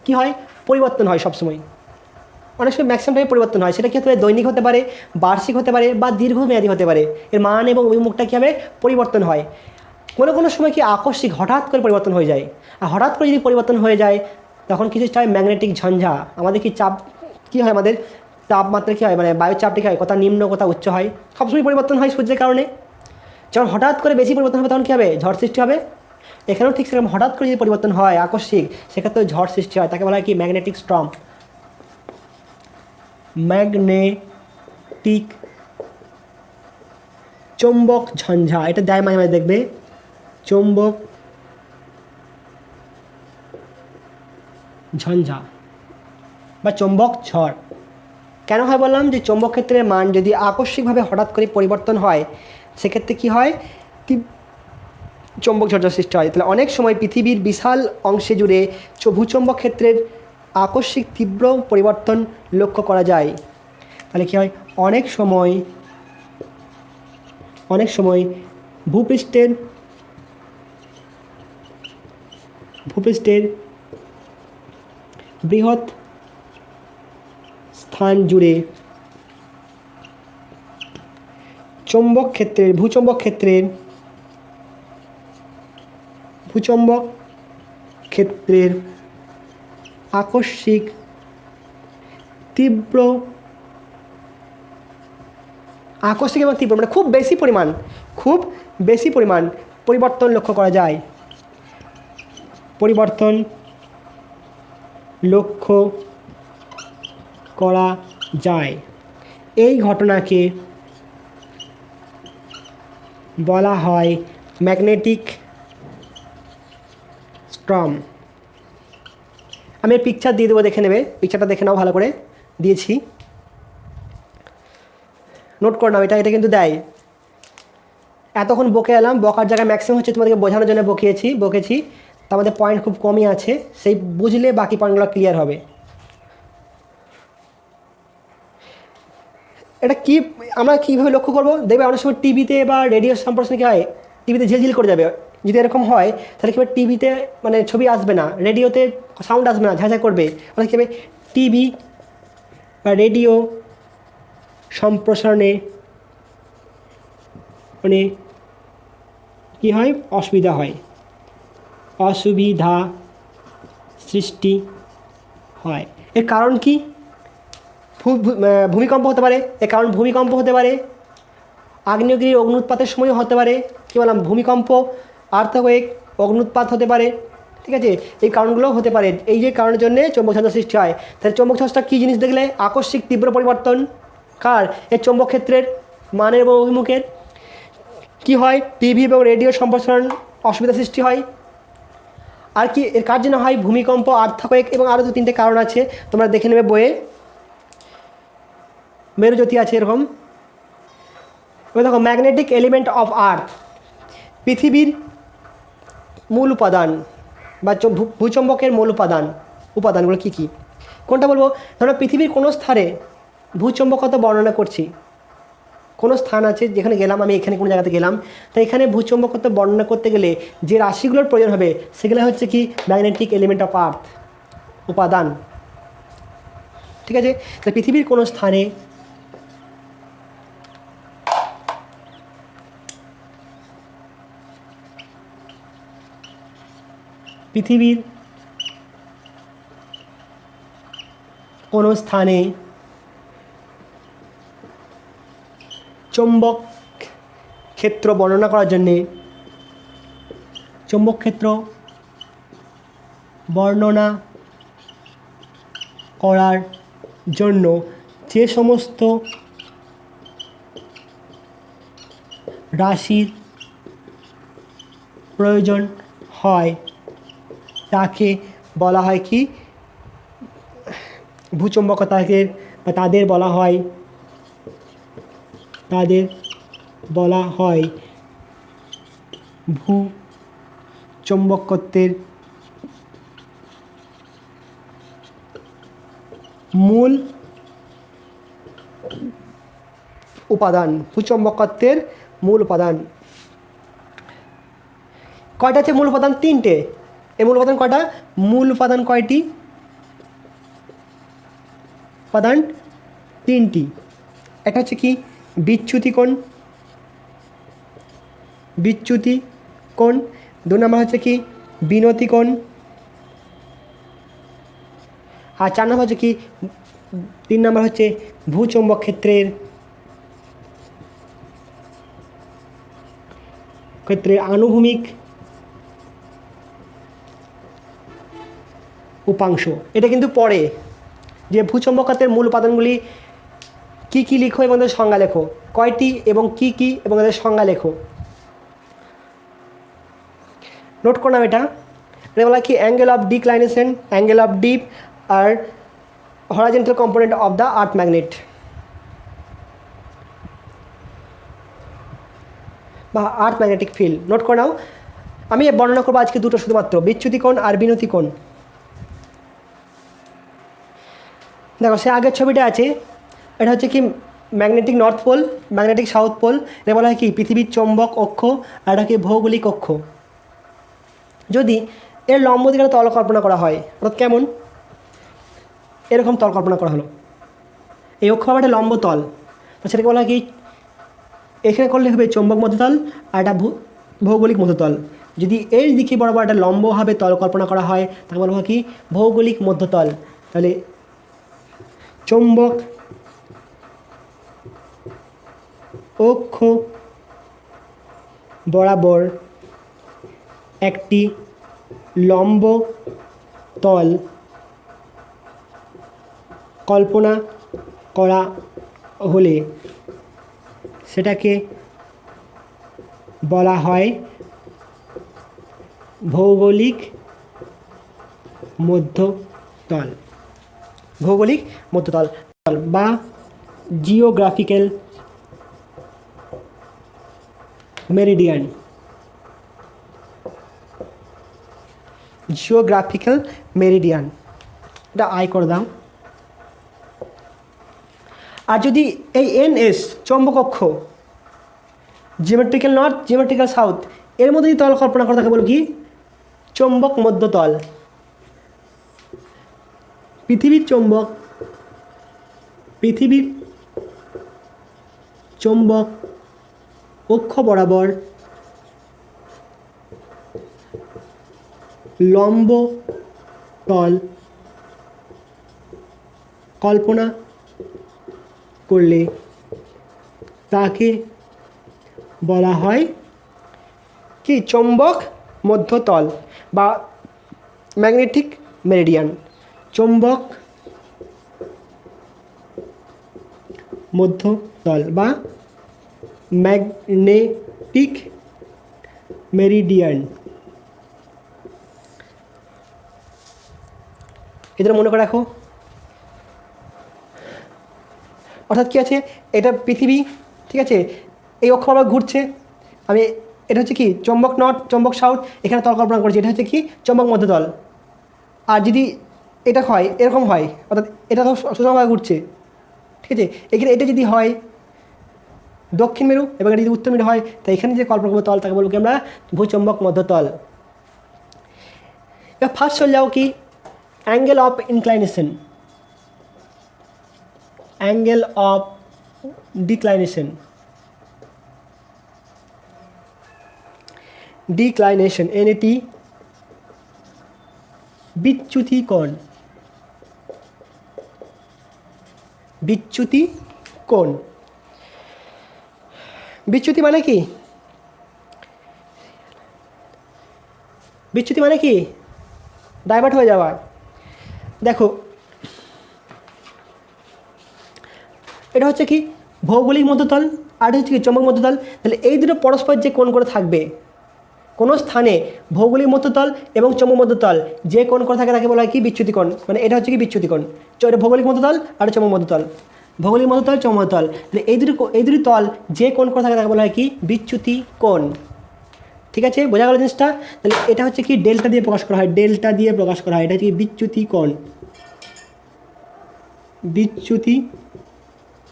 কী হয় পরিবর্তন হয় সবসময়, অনেক সময় ম্যাক্সিমাম টাইমে পরিবর্তন হয়। সেটা কী হতে পারে দৈনিক হতে পারে, বার্ষিক হতে পারে বা দীর্ঘমেয়াদী হতে পারে। এর মান এবং অভিমুখটা কী হবে পরিবর্তন হয়। কোনো কোনো সময় কি আকস্মিক হঠাৎ করে পরিবর্তন হয়ে যায়। আর হঠাৎ করে যদি পরিবর্তন হয়ে যায় তখন কিছু হয় ম্যাগনেটিক ঝঞ্ঝা, আমাদের কি চাপ কী হয়, আমাদের তাপমাত্রা কী হয়, মানে বায়ুর চাপটা কী হয়, কোথাও নিম্ন কোথাও উচ্চ হয়, সবসময় পরিবর্তন হয় সূর্যের কারণে। যখন হঠাৎ করে বেশি পরিবর্তন হবে তখন কী হবে ঝড় সৃষ্টি হবে। এখানেও ঠিক সেরকম হঠাৎ করে যদি পরিবর্তন হয় আকস্মিক, সেক্ষেত্রে ঝড় সৃষ্টি হয়, তাকে বলা হয় কি ম্যাগনেটিক স্টর্ম। ম্যাগনেটিক চৌম্বক ঝঞ্ঝা, এটা দেয় মাঝে মাঝে দেখবে, চৌম্বক ঝঞ্ঝা বা চৌম্বক ঝড়। কেন হয় বললাম যে চৌম্বক ক্ষেত্রের মান যদি আকস্মিকভাবে হঠাৎ করে পরিবর্তন হয় সেক্ষেত্রে কী হয় চৌম্বক ঝঞ্ঝার সৃষ্টি হয়। তাহলে অনেক সময় পৃথিবীর বিশাল অংশে জুড়ে ভূচৌম্বক ক্ষেত্রের আকস্মিক তীব্র পরিবর্তন লক্ষ্য করা যায়। তাহলে কী হয় অনেক সময় ভূপৃষ্ঠের বৃহৎ স্থান জুড়ে ভূচৌম্বক ক্ষেত্রের আকস্মিক এবং তীব্র মানে খুব বেশি পরিমাণ পরিবর্তন লক্ষ্য করা যায়। এই ঘটনাকে বলা হয় ম্যাগনেটিক স্টর্ম। আমি পিকচার দিয়ে দেবো, দেখে নেবে, পিকচারটা দেখে নাও, ভালো করে দিয়েছি, নোট করে নাও। এটা কিন্তু দেয়। এতক্ষণ বকে এলাম, বকার জায়গায় ম্যাক্সিমাম হচ্ছে তোমাদেরকে বোঝানোর জন্য বকেছি, তার মধ্যে পয়েন্ট খুব কমই আছে, সেই বুঝলে বাকি পয়েন্টগুলো ক্লিয়ার হবে। এটা কি আমরা কীভাবে লক্ষ্য করবো, দেখবে অনেক সময় টিভিতে বা রেডিও সম্প্রসারণ কী হয়, টিভিতে ঝিলঝিল করে যাবে। যদি এরকম হয় তাহলে কী হবে টিভিতে মানে ছবি আসবে না, রেডিওতে সাউন্ড আসবে না, ঝাঁঝা করবে। মানে কী হবে টিভি বা রেডিও সম্প্রসারণে মানে কী হয় অসুবিধা সৃষ্টি হয়। এর কারণ কি ভূমিকম্প হতে পারে, এর কারণ ভূমিকম্প হতে পারে, আগ্নেয়গিরির অগ্নুৎপাতের সময়ও হতে পারে, কী বললাম ভূমিকম্প, আর্থকোয়েক, অগ্নুৎপাত হতে পারে, ঠিক আছে, এই কারণগুলো হতে পারে। এই যে কারণের জন্য চৌম্বক ঝঞ্ঝা সৃষ্টি হয়। তাহলে চৌম্বক ঝঞ্ঝা কী জিনিস দেখলে আকস্মিক তীব্র পরিবর্তন কার এর চৌম্বক ক্ষেত্রের মানের এবং অভিমুখের। কী হয় টিভি এবং রেডিও সম্প্রসারণ অসুবিধা সৃষ্টি হয়। আর কি এর কার জন্য হয় ভূমিকম্প, আর্থকোয়েক এবং আরও 2-3টে কারণ আছে, তোমরা দেখে নেবে বইয়ে, মেরুজ্যোতি আছে এরকম। এবার দেখো ম্যাগনেটিক এলিমেন্ট অফ আর্থ, পৃথিবীর মূল উপাদান বা ভূচৌম্বকের মূল উপাদানগুলো কী কী, কোনটা বলবো, ধরো পৃথিবীর কোনো স্তরে ভূচৌম্বকতা বর্ণনা করছি, কোনো স্থান আছে যেখানে গেলাম, আমি এখানে কোনো জায়গাতে গেলাম, তো এখানে ভূচুম্বকত্ব বর্ণনা করতে গেলে যে রাশিগুলোর প্রয়োজন হবে সেগুলো হচ্ছে কি ম্যাগনেটিক এলিমেন্ট অফ আর্থ, উপাদান। ঠিক আছে, তো পৃথিবীর কোনো স্থানে চৌম্বক ক্ষেত্র বর্ণনা করার জন্যে, চৌম্বক ক্ষেত্র বর্ণনা করার জন্য যে সমস্ত রাশির প্রয়োজন হয় তাকে বলা হয় কি ভূচুম্বকতাকে, বা তাদের বলা হয় ভূচুম্বকত্বের মূল উপাদান। ভূচুম্বকত্বের মূল উপাদান কয়টা আছে? মূল উপাদান 3টে। এই মূল উপাদান কয়টা? মূল উপাদান কয়টি? উপাদান 3টি। একটা হচ্ছে কি বিচ্যুতি কোণ, 2 নম্বর হচ্ছে কি বিনতি কোণ, আর 4 নম্বর হচ্ছে কি 3 নম্বর হচ্ছে ভূচুম্বক ক্ষেত্রের আনুভূমিক উপাংশ। এটা কিন্তু পরে যে ভূচুম্বকত্বের মূল উপাদানগুলি কি কি লিখো এবং তাদের সংজ্ঞা লেখো, কয়টি এবং কি কি এবং তাদের সংজ্ঞা লেখো। নোট করলাম এটা বলা কি angle of declination, angle of dip আর horizontal component of the earth magnet বা আর্থ ম্যাগনেটিক ফিল্ড। নোট করে নাও। আমি বর্ণনা করবো আজকে দুটো শুধুমাত্র, বিচ্যুতি কোণ আর বিনতি কোণ। দেখো সে আগের ছবিটা আছে, এটা হচ্ছে কি magnetic north pole, magnetic south pole. এটা বলা হয় কি পৃথিবীর চৌম্বক অক্ষ, আর এটা কি ভৌগোলিক অক্ষ। যদি এর লম্ব দিকে তল কল্পনা করা হয়, অর্থাৎ কেমন এরকম তল কল্পনা করা হলো, এই অক্ষ আবার একটা লম্ব তল, তো সেটাকে বলা হয় কি এখানে করলে হবে চৌম্বক মধ্যতল আর একটা ভৌগোলিক মধ্যতল। যদি এর দিকে বরাবর একটা লম্বভাবে তল কল্পনা করা হয় তাকে বলা হয় কি ভৌগোলিক মধ্যতল। তাহলে চৌম্বক অক্ষ বরাবর একটি লম্ব তল কল্পনা করা হলে সেটাকে বলা হয় ভৌগোলিক মধ্যতল, ভৌগোলিক মধ্যতল বা জিওগ্রাফিক্যাল মেরিডিয়ান। জিওগ্রাফিক্যাল মেরিডিয়ান, এটা আই করে দাও। আর যদি এই NS চৌম্বক অক্ষ জিওমেট্রিক্যাল নর্থ, জিওমেট্রিক্যাল সাউথ এর মধ্যে যদি তল কল্পনা করা থাকে বলো কি চৌম্বক মধ্যতল। পৃথিবীর চৌম্বক অক্ষ বরাবর লম্ব তল কল্পনা করলে তাকে বলা হয় কি চৌম্বক মধ্যতল বা ম্যাগনেটিক মেরিডিয়ান। চৌম্বক মধ্যতল বা ম্যাগনেটিক মেরিডিয়ান। এটা মনে করে রাখো। অর্থাৎ কী আছে, এটা পৃথিবী, ঠিক আছে, এই অক্ষ আবার ঘুরছে, আমি এটা হচ্ছে কি চৌম্বক নর্থ, চৌম্বক সাউথ, এখানে তল কল্পনা করছি, এটা হচ্ছে কি চৌম্বক মধ্যতল। আর যদি এটা হয় এরকম হয়, অর্থাৎ এটা তো সোজাভাবে ঘুরছে, ঠিক আছে, এখানে এটা যদি হয় দক্ষিণ মেরু এবং এটা যদি উত্তর মেরু হয় তাই এখানে যে কল্পনা করবো তল তাকে বলবো কি আমরা ভূচম্বক মধ্যতল। এবার ফার্স্ট চলে যাও কি angle of inclination, angle of declination, declination NAT বিচ্যুতি কোণ, বিচ্যুতি কোণ। বিচ্যুতি মানে কি? বিচ্যুতি মানে কি? ডাইভার্ট হয়ে যাওয়া। দেখো এটা হচ্ছে কি ভৌগোলিক মধ্যতল আর হচ্ছে কি চৌম্বক মধ্যতল। তাহলে এই দুটো পরস্পর যে কোণ করে থাকবে কোনো স্থানে ভৌগোলিক মধ্যতল এবং চৌম্বক মধ্যতল যে কোণ করে থাকে তাকে বলা হয় কি বিচ্যুতি কোণ। মানে এটা হচ্ছে কি বিচ্যুতি কোণ, এটা ভৌগোলিক মধ্যতল আর চৌম্বক মধ্যতল, ভৌগোলিক মধ্যতল চৌম্বক মধ্যতল। তাহলে এই দুটি তল যে কোণ করে থাকে তাকে বলা হয় কি বিচ্যুতি কোণ। ঠিক আছে, বোঝা গেল জিনিসটা? তাহলে এটা হচ্ছে কি ডেল্টা দিয়ে প্রকাশ করা হয়, ডেল্টা দিয়ে প্রকাশ করা হয়, এটা হচ্ছে কি বিচ্যুতি কোণ, বিচ্যুতি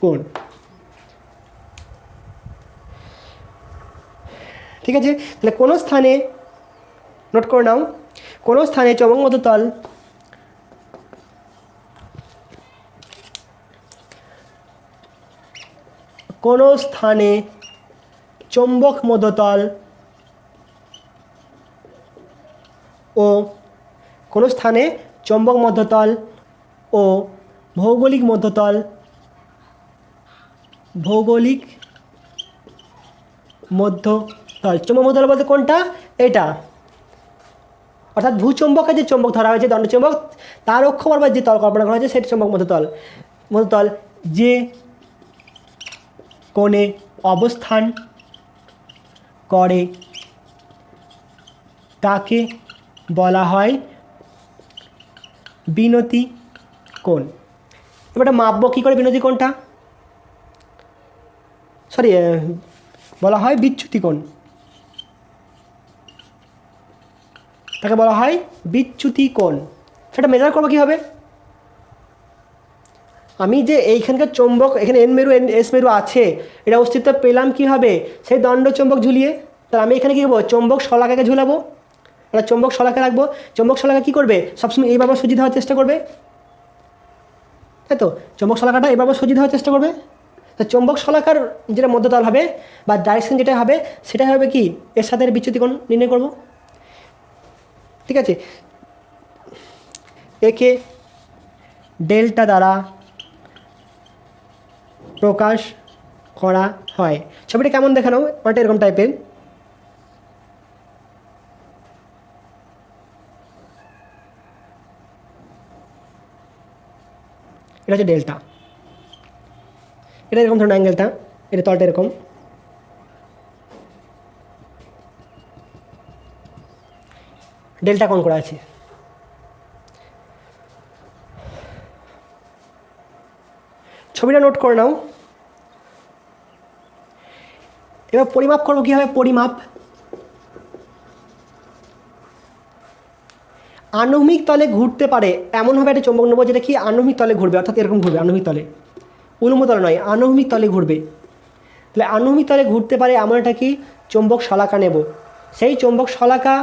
কোণ। ঠিক আছে, তাহলে কোনো স্থানে নোট করে নাও, কোনো স্থানে চৌম্বক মধ্যতল কোনো স্থানে চৌম্বক মধ্যতল ও কোনো স্থানে চৌম্বক মধ্যতল ও ভৌগোলিক মধ্যতল, ভৌগোলিক মধ্যতল, চৌম্বক মধ্যতল বলতে কোনটা? এটা, অর্থাৎ ভূচৌম্বকের যে চৌম্বক ধরা হয়েছে দণ্ডচৌম্বক তার অক্ষ বরাবর যে তল কল্পনা করা হয়েছে সেটা চৌম্বক মধ্যতল। মধ্যতল যে কোণে অবস্থান করে তাকে বলা হয় বিনতি কোণ। এবার মাপবো কী করে বিনতি কোণটা? সরি, বলা হয় বিচ্যুতি কোণ, তাকে বলা হয় বিচ্যুতি কোণ। সেটা মেজার করবো কীভাবে? আমি যে এইখানকার চৌম্বক এখানে N মেরু S মেরু আছে এটা অস্তিত্ব পেলাম কীভাবে? সেই দণ্ড চৌম্বক ঝুলিয়ে। তাহলে আমি এখানে কী করবো? চৌম্বক শলাকাকে ঝুলাবো, একটা চৌম্বক শলাকা রাখবো। চৌম্বক শলাকা কী করবে? সবসময় এইভাবে সজ্জিত হওয়ার চেষ্টা করবে, তাই তো? চৌম্বক শলাকাটা এভাবে সজ্জিত হওয়ার চেষ্টা করবে। তা চৌম্বক শলাকার যেটা মধ্যতল হবে বা ডাইরেকশন যেটা হবে সেটা হবে কি এর সাথে বিচ্যুতি কোণ নির্ণয় করব। ঠিক আছে, একে ডেল্টা দ্বারা প্রকাশ করা হয়। ছবিটা কেমন দেখানো? অনেকটা এরকম টাইপের। এটা হচ্ছে ডেল্টা, এটা এরকম ধরনের অ্যাঙ্গেলটা, এটা তলটা এরকম। ডেল্টা কোণ করা আছে। ছবিটা নোট করে নাও। এবার পরিমাপ করবো কীভাবে? পরিমাপ আনুভূমিক তলে ঘুরতে পারে এমনভাবে একটা চৌম্বক নেবো যেটা কি আনুভূমিক তলে ঘুরবে, অর্থাৎ এরকম ঘুরবে আনুভূমিক তলে, উল্লম্ব তলে নয়, আনুভূমিক তলে ঘুরবে। তাহলে আনুভূমিক তলে ঘুরতে পারে এমন একটা কি চৌম্বক শলাকা নেব। সেই চৌম্বক শলাকা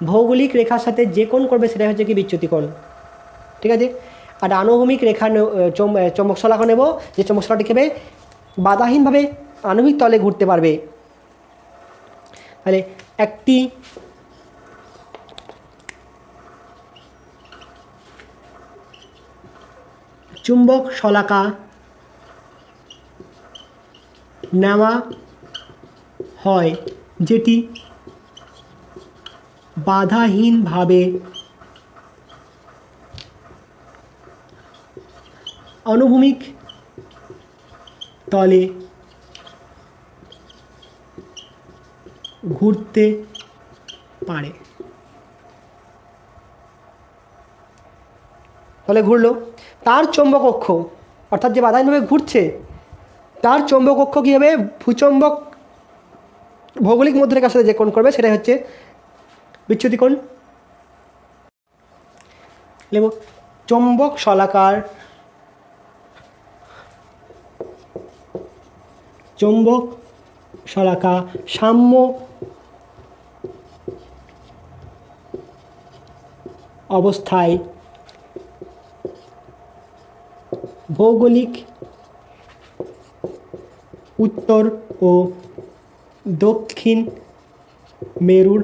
ভৌগোলিক রেখার সাথে যে কোণ করবে সেটা হচ্ছে কি বিচ্যুতি কোণ। ঠিক আছে, আর আনুভূমিক রেখা চৌম্বক শলাকা নেব যে চৌম্বক শলাকাটি খেবে বাধাহীনভাবে আনুভূমিক তলে ঘুরতে পারবে। তাহলে একটি চুম্বক শলাকা নেওয়া হয় যেটি বাধাহীনভাবে অনুভূমিক তলে ঘুরতে পারে। তাহলে ঘুরলো, তার চৌম্বক অক্ষ অর্থাৎ যে বাধাহীনভাবে ঘুরছে তার চৌম্বক অক্ষ কী হবে? ভূচৌম্বক ভৌগোলিক মধ্যরেখার সাথে যে কোণ করবে সেটাই হচ্ছে বিচ্যুতি কোণ। লিখব চৌম্বক শলাকার চৌম্বক শলাকা সাম্য অবস্থায় ভৌগোলিক উত্তর ও দক্ষিণ মেরুর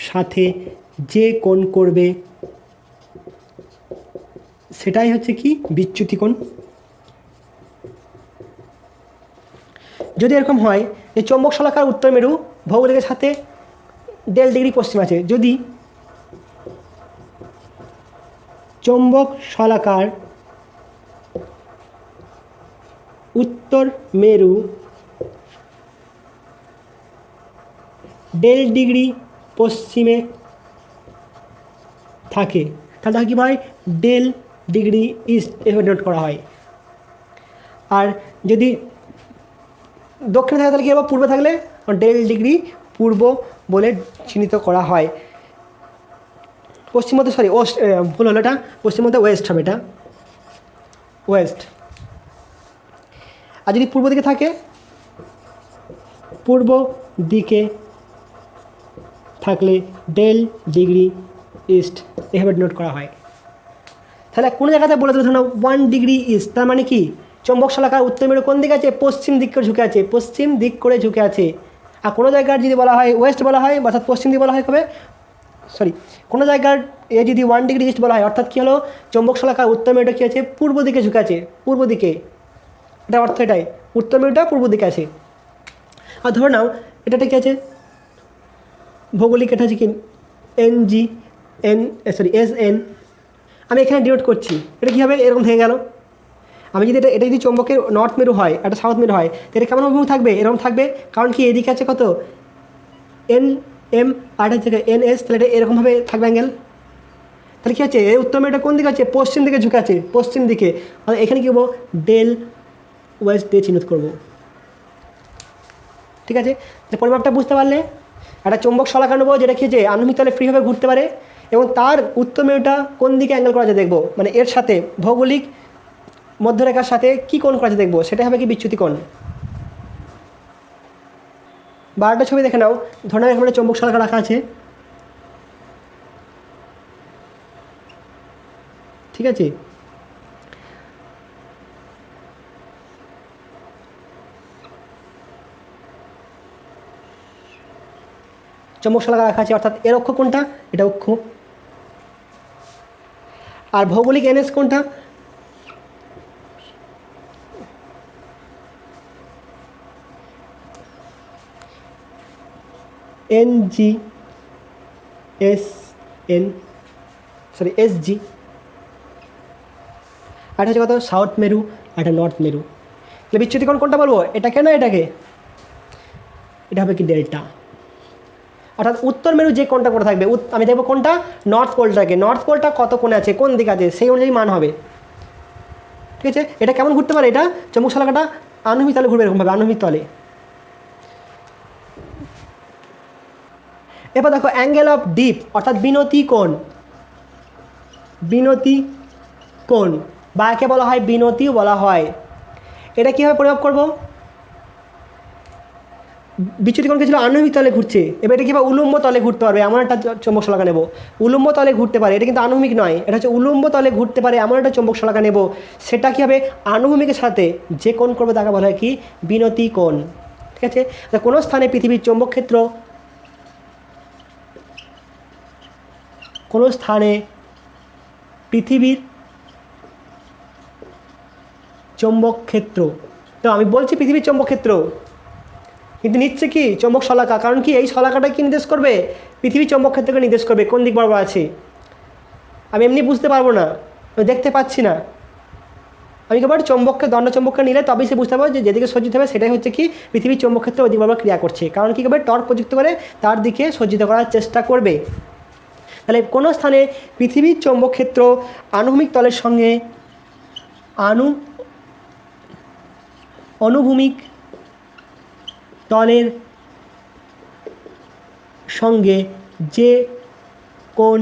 সাথে যে কোণ করবে সেটাই হচ্ছে কি বিচ্যুতি কোণ। যদি এরকম হয় যে চৌম্বক শলাকার উত্তর মেরু ভৌগোলিকের সাথে 1.5 ডিগ্রি পশ্চিম আছে, যদি চৌম্বক শলাকার উত্তর মেরু 1.5 ডিগ্রি পশ্চিমে থাকে তাহলে তাকে কী হয় 1.5 ডিগ্রি ইস্ট এভাবে নোট করা হয়। আর যদি দক্ষিণে থাকে তাহলে কী হবে, পূর্বে থাকলে 1.5 ডিগ্রি পূর্ব বলে চিহ্নিত করা হয়। পশ্চিম মধ্যে ওয়েস্ট ভুল হলো, এটা পশ্চিম মধ্যে ওয়েস্ট হবে, এটা ওয়েস্ট। আর যদি পূর্ব দিকে থাকে, পূর্ব দিকে থাকলে 1.5 ডিগ্রি ইস্ট এভাবে নোট করা হয়। তাহলে কোনো জায়গাতে বলে দেবে ধরুন 1 ডিগ্রি ইস্ট, তার মানে কি চৌম্বক শলাকার উত্তর মেরু কোন দিকে আছে, পশ্চিম দিক করে ঝুঁকে আছে, পশ্চিম দিক করে ঝুঁকে আছে। আর কোনো জায়গার যদি বলা হয় ওয়েস্ট বলা হয়, অর্থাৎ পশ্চিম দিকে বলা হয় কবে কোনো জায়গার যদি 1 ডিগ্রি ইস্ট বলা হয়, অর্থাৎ কী হলো চৌম্বক শলাকার উত্তর মেরুটা কী আছে, পূর্ব দিকে ঝুঁকে আছে, পূর্ব দিকে। এটা অর্থ এটাই, উত্তর মেরুটা পূর্ব দিকে আছে। আর ধরে নাও এটা কী আছে, ভৌগোলিক এটা আছে কি SN, আমি এখানে ডিনোট করছি, এটা কী হবে এরকম থেকে গেল। আমি যদি এটা যদি চৌম্বকের নর্থ মেরু হয়, একটা সাউথ মেরু হয়, তো এটা কেমন অভিমুখ থাকবে, এরকম থাকবে। কারণ কি এদিকে আছে কত NM আর হচ্ছে NS, তাহলে এটা এরকমভাবে থাকবে অ্যাঙ্গেল। তাহলে কী হচ্ছে, এই উত্তর মেরুটা কোন দিকে আছে, পশ্চিম দিকে ঝুঁকে আছে, পশ্চিম দিকে। এখানে কী করবো, ডেল ওয়েস্ট দিয়ে চিহ্নিত করবো। ঠিক আছে, পরিমাপটা বুঝতে পারলে একটা চৌম্বক শলাকা নেবো যেটা কি যে আনুভূমিক তলে ফ্রিভাবে ঘুরতে পারে, এবং তার উত্তর মেরুটা কোন দিকে অ্যাঙ্গেল করা যায় দেখবো, মানে এর সাথে ভৌগোলিক মধ্যরেখার সাথে কি কোণ করা যায় দেখবো, সেটা হবে কি বিচ্যুতি কোণ। 12টা ছবি দেখে নাও। ধরে নাও এখানে চৌম্বক শলাকা রাখা আছে, ঠিক আছে। চৌম্বক শলাকা রাখা আছে, অর্থাৎ এর অক্ষ কোনটা, এটা অক্ষ। আর ভৌগোলিক NS কোনটা, SG। আর হচ্ছে কত, সাউথ মেরু আর এটা নর্থ মেরু। তাহলে বিচ্যুতি কোণ কোনটা বলবো, এটাকে না এটাকে, এটা হবে কি ডেল্টা। অর্থাৎ উত্তর মেরু যে কোণটা করে থাকবে, আমি দেখবো কোনটা, নর্থ পোলটাকে, নর্থ পোলটা কত কোণে আছে, কোন দিকে আছে, সেই অনুযায়ী মান হবে। ঠিক আছে, এটা কেমন ঘুরতে পারে, এটা চৌম্বক শলাকাটা আনুভূমিক তলে ঘুরবে এরকমভাবে, আনুভূমিক তলে। এবার দেখো অ্যাঙ্গেল অফ ডিপ, অর্থাৎ বিনতি কোণ, বিনতি কোণ বা একে বলা হয় বিনতিও বলা হয়। এটা কীভাবে পরিমাপ করবো, বিচ্যুতি কোণ ছিল আনুভূমিক তলে ঘুরছে, এবার এটা কীভাবে উলম্ব তলে ঘুরতে পারবে এমন একটা চৌম্বক শলাকা নেব। উলম্ব তলে ঘুরতে পারে, এটা কিন্তু আনুভূমিক নয়, এটা হচ্ছে উলম্ব তলে ঘুরতে পারে এমন একটা চৌম্বক শলাকা নেব। সেটা কী হবে, আনুভূমিকের সাথে যে কোণ করবে তাকে বলা হয় কি বিনতি কোণ। ঠিক আছে, কোনো স্থানে পৃথিবীর চৌম্বক ক্ষেত্র, কোনো স্থানে পৃথিবীর চৌম্বক ক্ষেত্র, তো আমি বলছি পৃথিবীর চৌম্বক ক্ষেত্র, কিন্তু নিচ্ছে কি চৌম্বক শলাকা। কারণ কি এই শলাকাটা কি নির্দেশ করবে, পৃথিবীর চৌম্বক ক্ষেত্রকে নির্দেশ করবে, কোন দিক বরাবর আছে। আমি এমনি বুঝতে পারবো না, আমি দেখতে পাচ্ছি না, আমি কেবল চৌম্বককে দণ্ড চৌম্বককে নিলে তবেই সে বুঝতে পারবো যে যেদিকে সজ্জিত হবে সেটাই হচ্ছে কি পৃথিবীর চৌম্বক ক্ষেত্রে ওই দিক বরাবর ক্রিয়া করছে। কারণ কী করবে, টর্ক প্রযুক্ত করে তার দিকে সজ্জিত করার চেষ্টা করবে। তাহলে কোনো স্থানে পৃথিবীর চৌম্বক ক্ষেত্র আনুভূমিক তলের সঙ্গে অনুভূমিক তলের সঙ্গে যে কোণ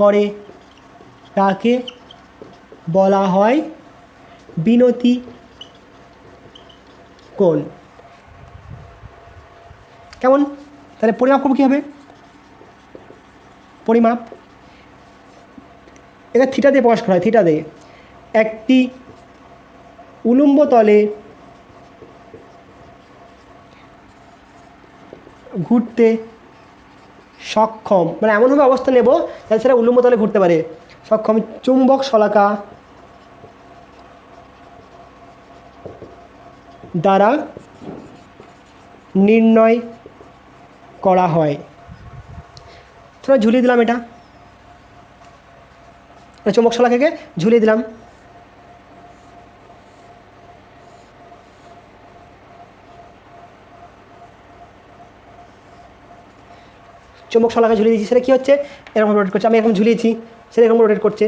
করে তাকে বলা হয় বিনতি কোণ। কেমন? তাহলে পরিমাপ করবো কী হবে? পরিমাপ এটা থিটা দিয়ে প্রকাশ করা হয়। থিটা দিয়ে একটি উলম্ব তলে ঘুরতে সক্ষম, মানে এমনভাবে অবস্থা নেব যাতে সেটা উলম্ব তলে ঘুরতে পারে সক্ষম চুম্বক শলাকা দ্বারা নির্ণয় করা হয়। তোরা ঝুলিয়ে দিলাম, এটা চুম্বক শলাকাকে ঝুলিয়ে দিলাম। চুম্বক শলাকা ঝুলিয়ে দিয়েছি, সেটা কী হচ্ছে? এরকম রোটেট করছে। আমি এরকম ঝুলিয়েছি, সেটা এরকম রোটেট করছে,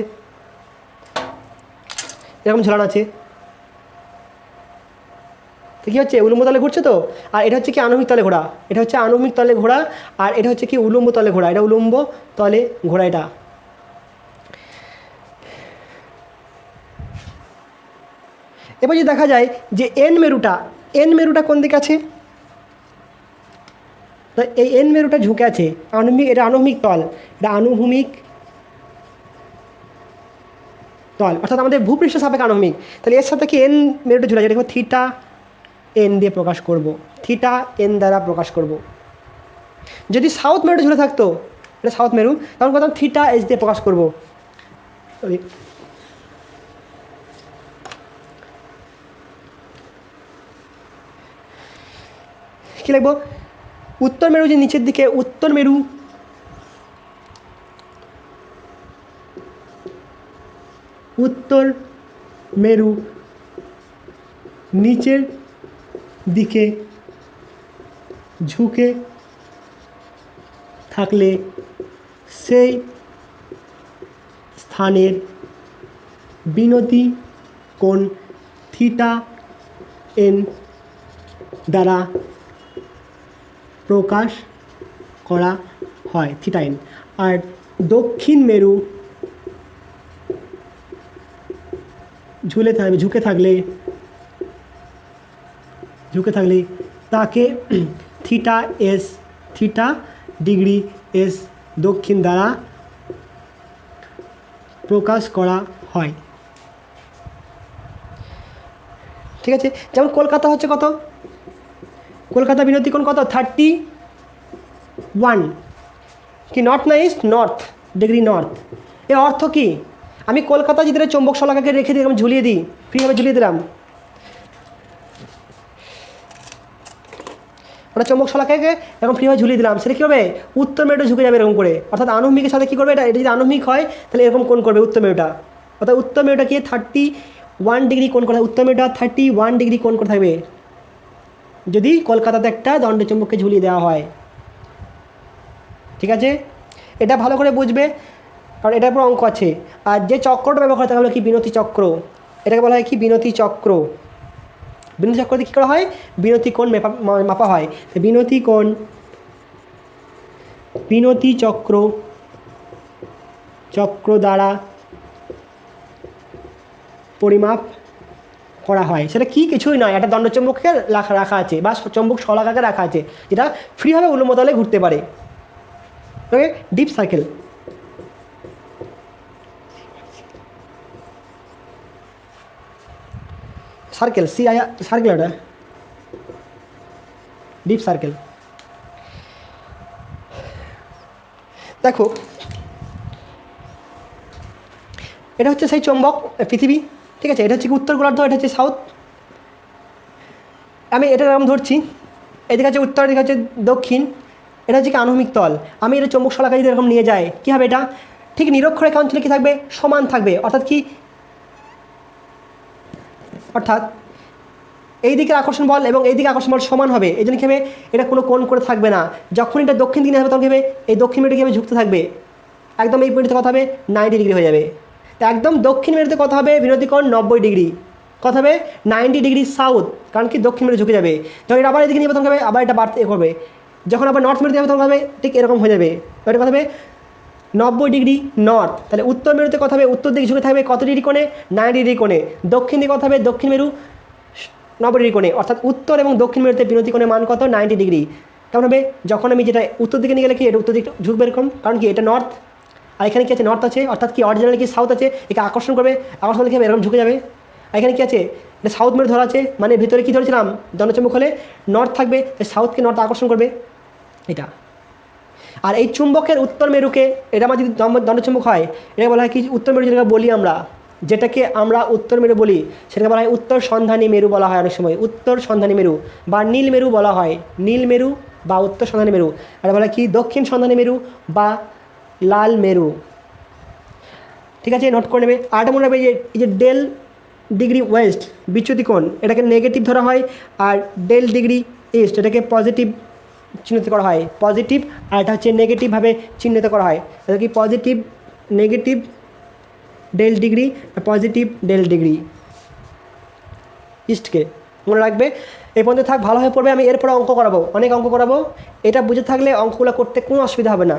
এরকম ঝোলানো আছে। তো কী হচ্ছে? উলম্ব তলে ঘুরছে তো। আর এটা হচ্ছে কি আনুভূমিক তলে ঘোরা, এটা হচ্ছে আনুভূমিক তলে ঘোরা, আর এটা হচ্ছে কি উলম্ব তলে ঘোরা। এটা উলম্ব তলে ঘোরা। এটা এবার যদি দেখা যায় যে এন মেরুটা কোন দিকে আছে, তো এই এন মেরুটা ঝুঁকে আছে আনুভূমিক, এটা আনুভূমিক তল, এটা আনুভূমিক তল, অর্থাৎ আমাদের ভূপৃষ্ঠ সাপেক্ষে আনুভূমিক। তাহলে এর সাথে কি এন মেরুটা ঝুলে আছে, দেখো থিটা এন দিয়ে প্রকাশ করব, থিটা এন দ্বারা প্রকাশ করব। যদি সাউথ মেরুটা ঝুলে থাকতো, এটা সাউথ মেরু, তখন কথা থিটা এস দিয়ে প্রকাশ করব। কী লিখব? উত্তর মেরু যে নিচের দিকে, উত্তর মেরু নিচের দিকে ঝুঁকে থাকলে সেই স্থানের বিনতি কোণ থিটা এন দ্বারা প্রকাশ করা হয়, থিটা এন। আর দক্ষিণ মেরু ঝুঁকে থাকলে তাকে থিটা ডিগ্রি এস দক্ষিণ দ্বারা প্রকাশ করা হয়। ঠিক আছে? যেমন কলকাতা হচ্ছে কত? কলকাতা বিনতি কোণ কত? 31 কি নর্থ না ইস্ট? North degree north. এর অর্থ কি? আমি কলকাতা যদি চৌম্বক শলাকাকে রেখে দিই, এরকম ঝুলিয়ে দিই, ফ্রিভাবে ঝুলিয়ে দিলাম, ওটা চৌম্বক শলাকাকে এরকম ফ্রিভাবে ঝুলিয়ে দিলাম, সেটা কী হবে? উত্তর মেরুটা ঝুঁকে যাবে এরকম করে। অর্থাৎ আনুভূমিকের সাথে কী করবে? এটা যদি আনুভূমিক হয় তাহলে এরকম কোণ করবে উত্তর মেরুটা। অর্থাৎ উত্তর মেরুটা কি 31 ডিগ্রি কোণ করে, উত্তর মেরুটা 31 ডিগ্রি কোণ করে থাকবে যদি কলকাতাতে একটা দণ্ডচুম্বককে ঝুলিয়ে দেওয়া হয়। ঠিক আছে? এটা ভালো করে বুঝবে, কারণ এটার উপর অঙ্ক আছে। আর যে চক্রটা ব্যবহার করা হয় কি বিনতি চক্র, এটাকে বলা হয় কি বিনতি চক্র। বিনতি চক্রতে কী করা হয়? বিনতি কোণ মাপা হয়। বিনতি চক্র দ্বারা পরিমাপ করা হয়। সেটা কি কিছুই নয়, একটা দণ্ডচুম্বককে রাখা আছে বা চৌম্বক শলাকাকে রাখা আছে, যেটা ফ্রিভাবে উলম্ব তলে ঘুরতে পারে। ওকে, ডিপ সার্কেল। সার্কেল সার্কেল, ওটা ডিপ সার্কেল। দেখো এটা হচ্ছে সেই চৌম্বক পৃথিবী। ঠিক আছে? এটা হচ্ছে কি উত্তর গোলার্ধ, এটা হচ্ছে সাউথ। আমি এটা এরকম ধরছি, এদিকে হচ্ছে উত্তর, এদিকে হচ্ছে দক্ষিণ। এটা হচ্ছে কি আনুভূমিক তল। আমি এটা চৌম্বক শলাকা যদি এরকম নিয়ে যাই, কী হবে? এটা ঠিক নিরক্ষরেখা অঞ্চলে কী থাকবে? সমান থাকবে। অর্থাৎ এই দিকের আকর্ষণ বল এবং এই দিকে আকর্ষণ বল সমান হবে। এই জন্য কী হবে? এটা কোনো কোণ করে থাকবে না। যখন এটা দক্ষিণ দিকে হবে তখন কী হবে? এই দক্ষিণ মেরুটা কী হবে? ঝুঁকতে থাকবে। একদম এই পয়েন্টে কত হবে? 90 ডিগ্রি হয়ে যাবে। তো একদম দক্ষিণ মেরুতে কত হবে? বিনতি কোণ 90 ডিগ্রি। কত হবে? 90 ডিগ্রি সাউথ, কারণ কি দক্ষিণ মেরু ঝুঁকে যাবে। যখন এটা আবার এদিকে নিয়ে তখন হবে, আবার এটা বাড়তে করবে। যখন আবার নর্থ মেরুতে যাবে তখন হবে ঠিক এরকম হয়ে যাবে। এটা কত হবে? 90 ডিগ্রি নর্থ। তাহলে উত্তর মেরুতে কত হবে? উত্তর দিকে ঝুঁকে থাকবে কত ডিগ্রি কোণে? 90 ডিগ্রি কোণে। দক্ষিণ দিকে কত হবে? দক্ষিণ মেরু 90 ডিগ্রি কোণে, অর্থাৎ উত্তর এবং দক্ষিণ মেরুতে বিরতি কোণের মান কত 90 ডিগ্রি। কেমন হবে, যখন আমি যেটা উত্তর দিকে নিয়ে গেলে কি এটা উত্তর দিকে ঝুঁকবে এরকম, কারণ কি এটা নর্থ, আর এখানে কি আছে নর্থ আছে, অর্থাৎ কি অরিজিনাল কি সাউথ আছে, একে আকর্ষণ করবে, আকর্ষণ করলে কি হবে এরকম ঝুঁকে যাবে। আর এখানে কি আছে, এটা সাউথ মেরু ধরা আছে, মানে ভিতরে কি ধরেছিলাম দণ্ডচুম্বক হলে নর্থ থাকবে, সাউথকে নর্থ আকর্ষণ করবে এটা। আর এই চুম্বকের উত্তর মেরুকে, এটা আমার যদি দণ্ডচুম্বক হয় এটাকে বলা হয় কি উত্তর মেরু, যেটাকে বলি আমরা, যেটাকে আমরা উত্তর মেরু বলি সেটাকে বলা হয় উত্তর সন্ধানী মেরু বলা হয় অনেক সময়, উত্তর সন্ধানী মেরু বা নীল মেরু বলা হয়, নীল মেরু বা উত্তর সন্ধানী মেরু। আর বলা হয় কি দক্ষিণ সন্ধানী মেরু বা লাল মেরু। ঠিক আছে, নোট করে নেবে। আরেকটা মনে রাখবে এই যে ডেল ডিগ্রি ওয়েস্ট বিচ্যুতি কোণ, এটাকে নেগেটিভ ধরা হয়, আর ডেল ডিগ্রি ইস্ট এটাকে পজিটিভ চিহ্নিত করা হয়, পজিটিভ, আর এটা হচ্ছে নেগেটিভভাবে চিহ্নিত করা হয়। এটা কি positive negative del degree, positive del degree ইস্টকে মনে রাখবে। এই পর্যন্ত থাক, ভালোভাবে পড়বে। আমি এরপরে অঙ্ক করাবো, অনেক অঙ্ক করাবো, এটা বুঝে থাকলে অঙ্কগুলো করতে কোনো অসুবিধা হবে না।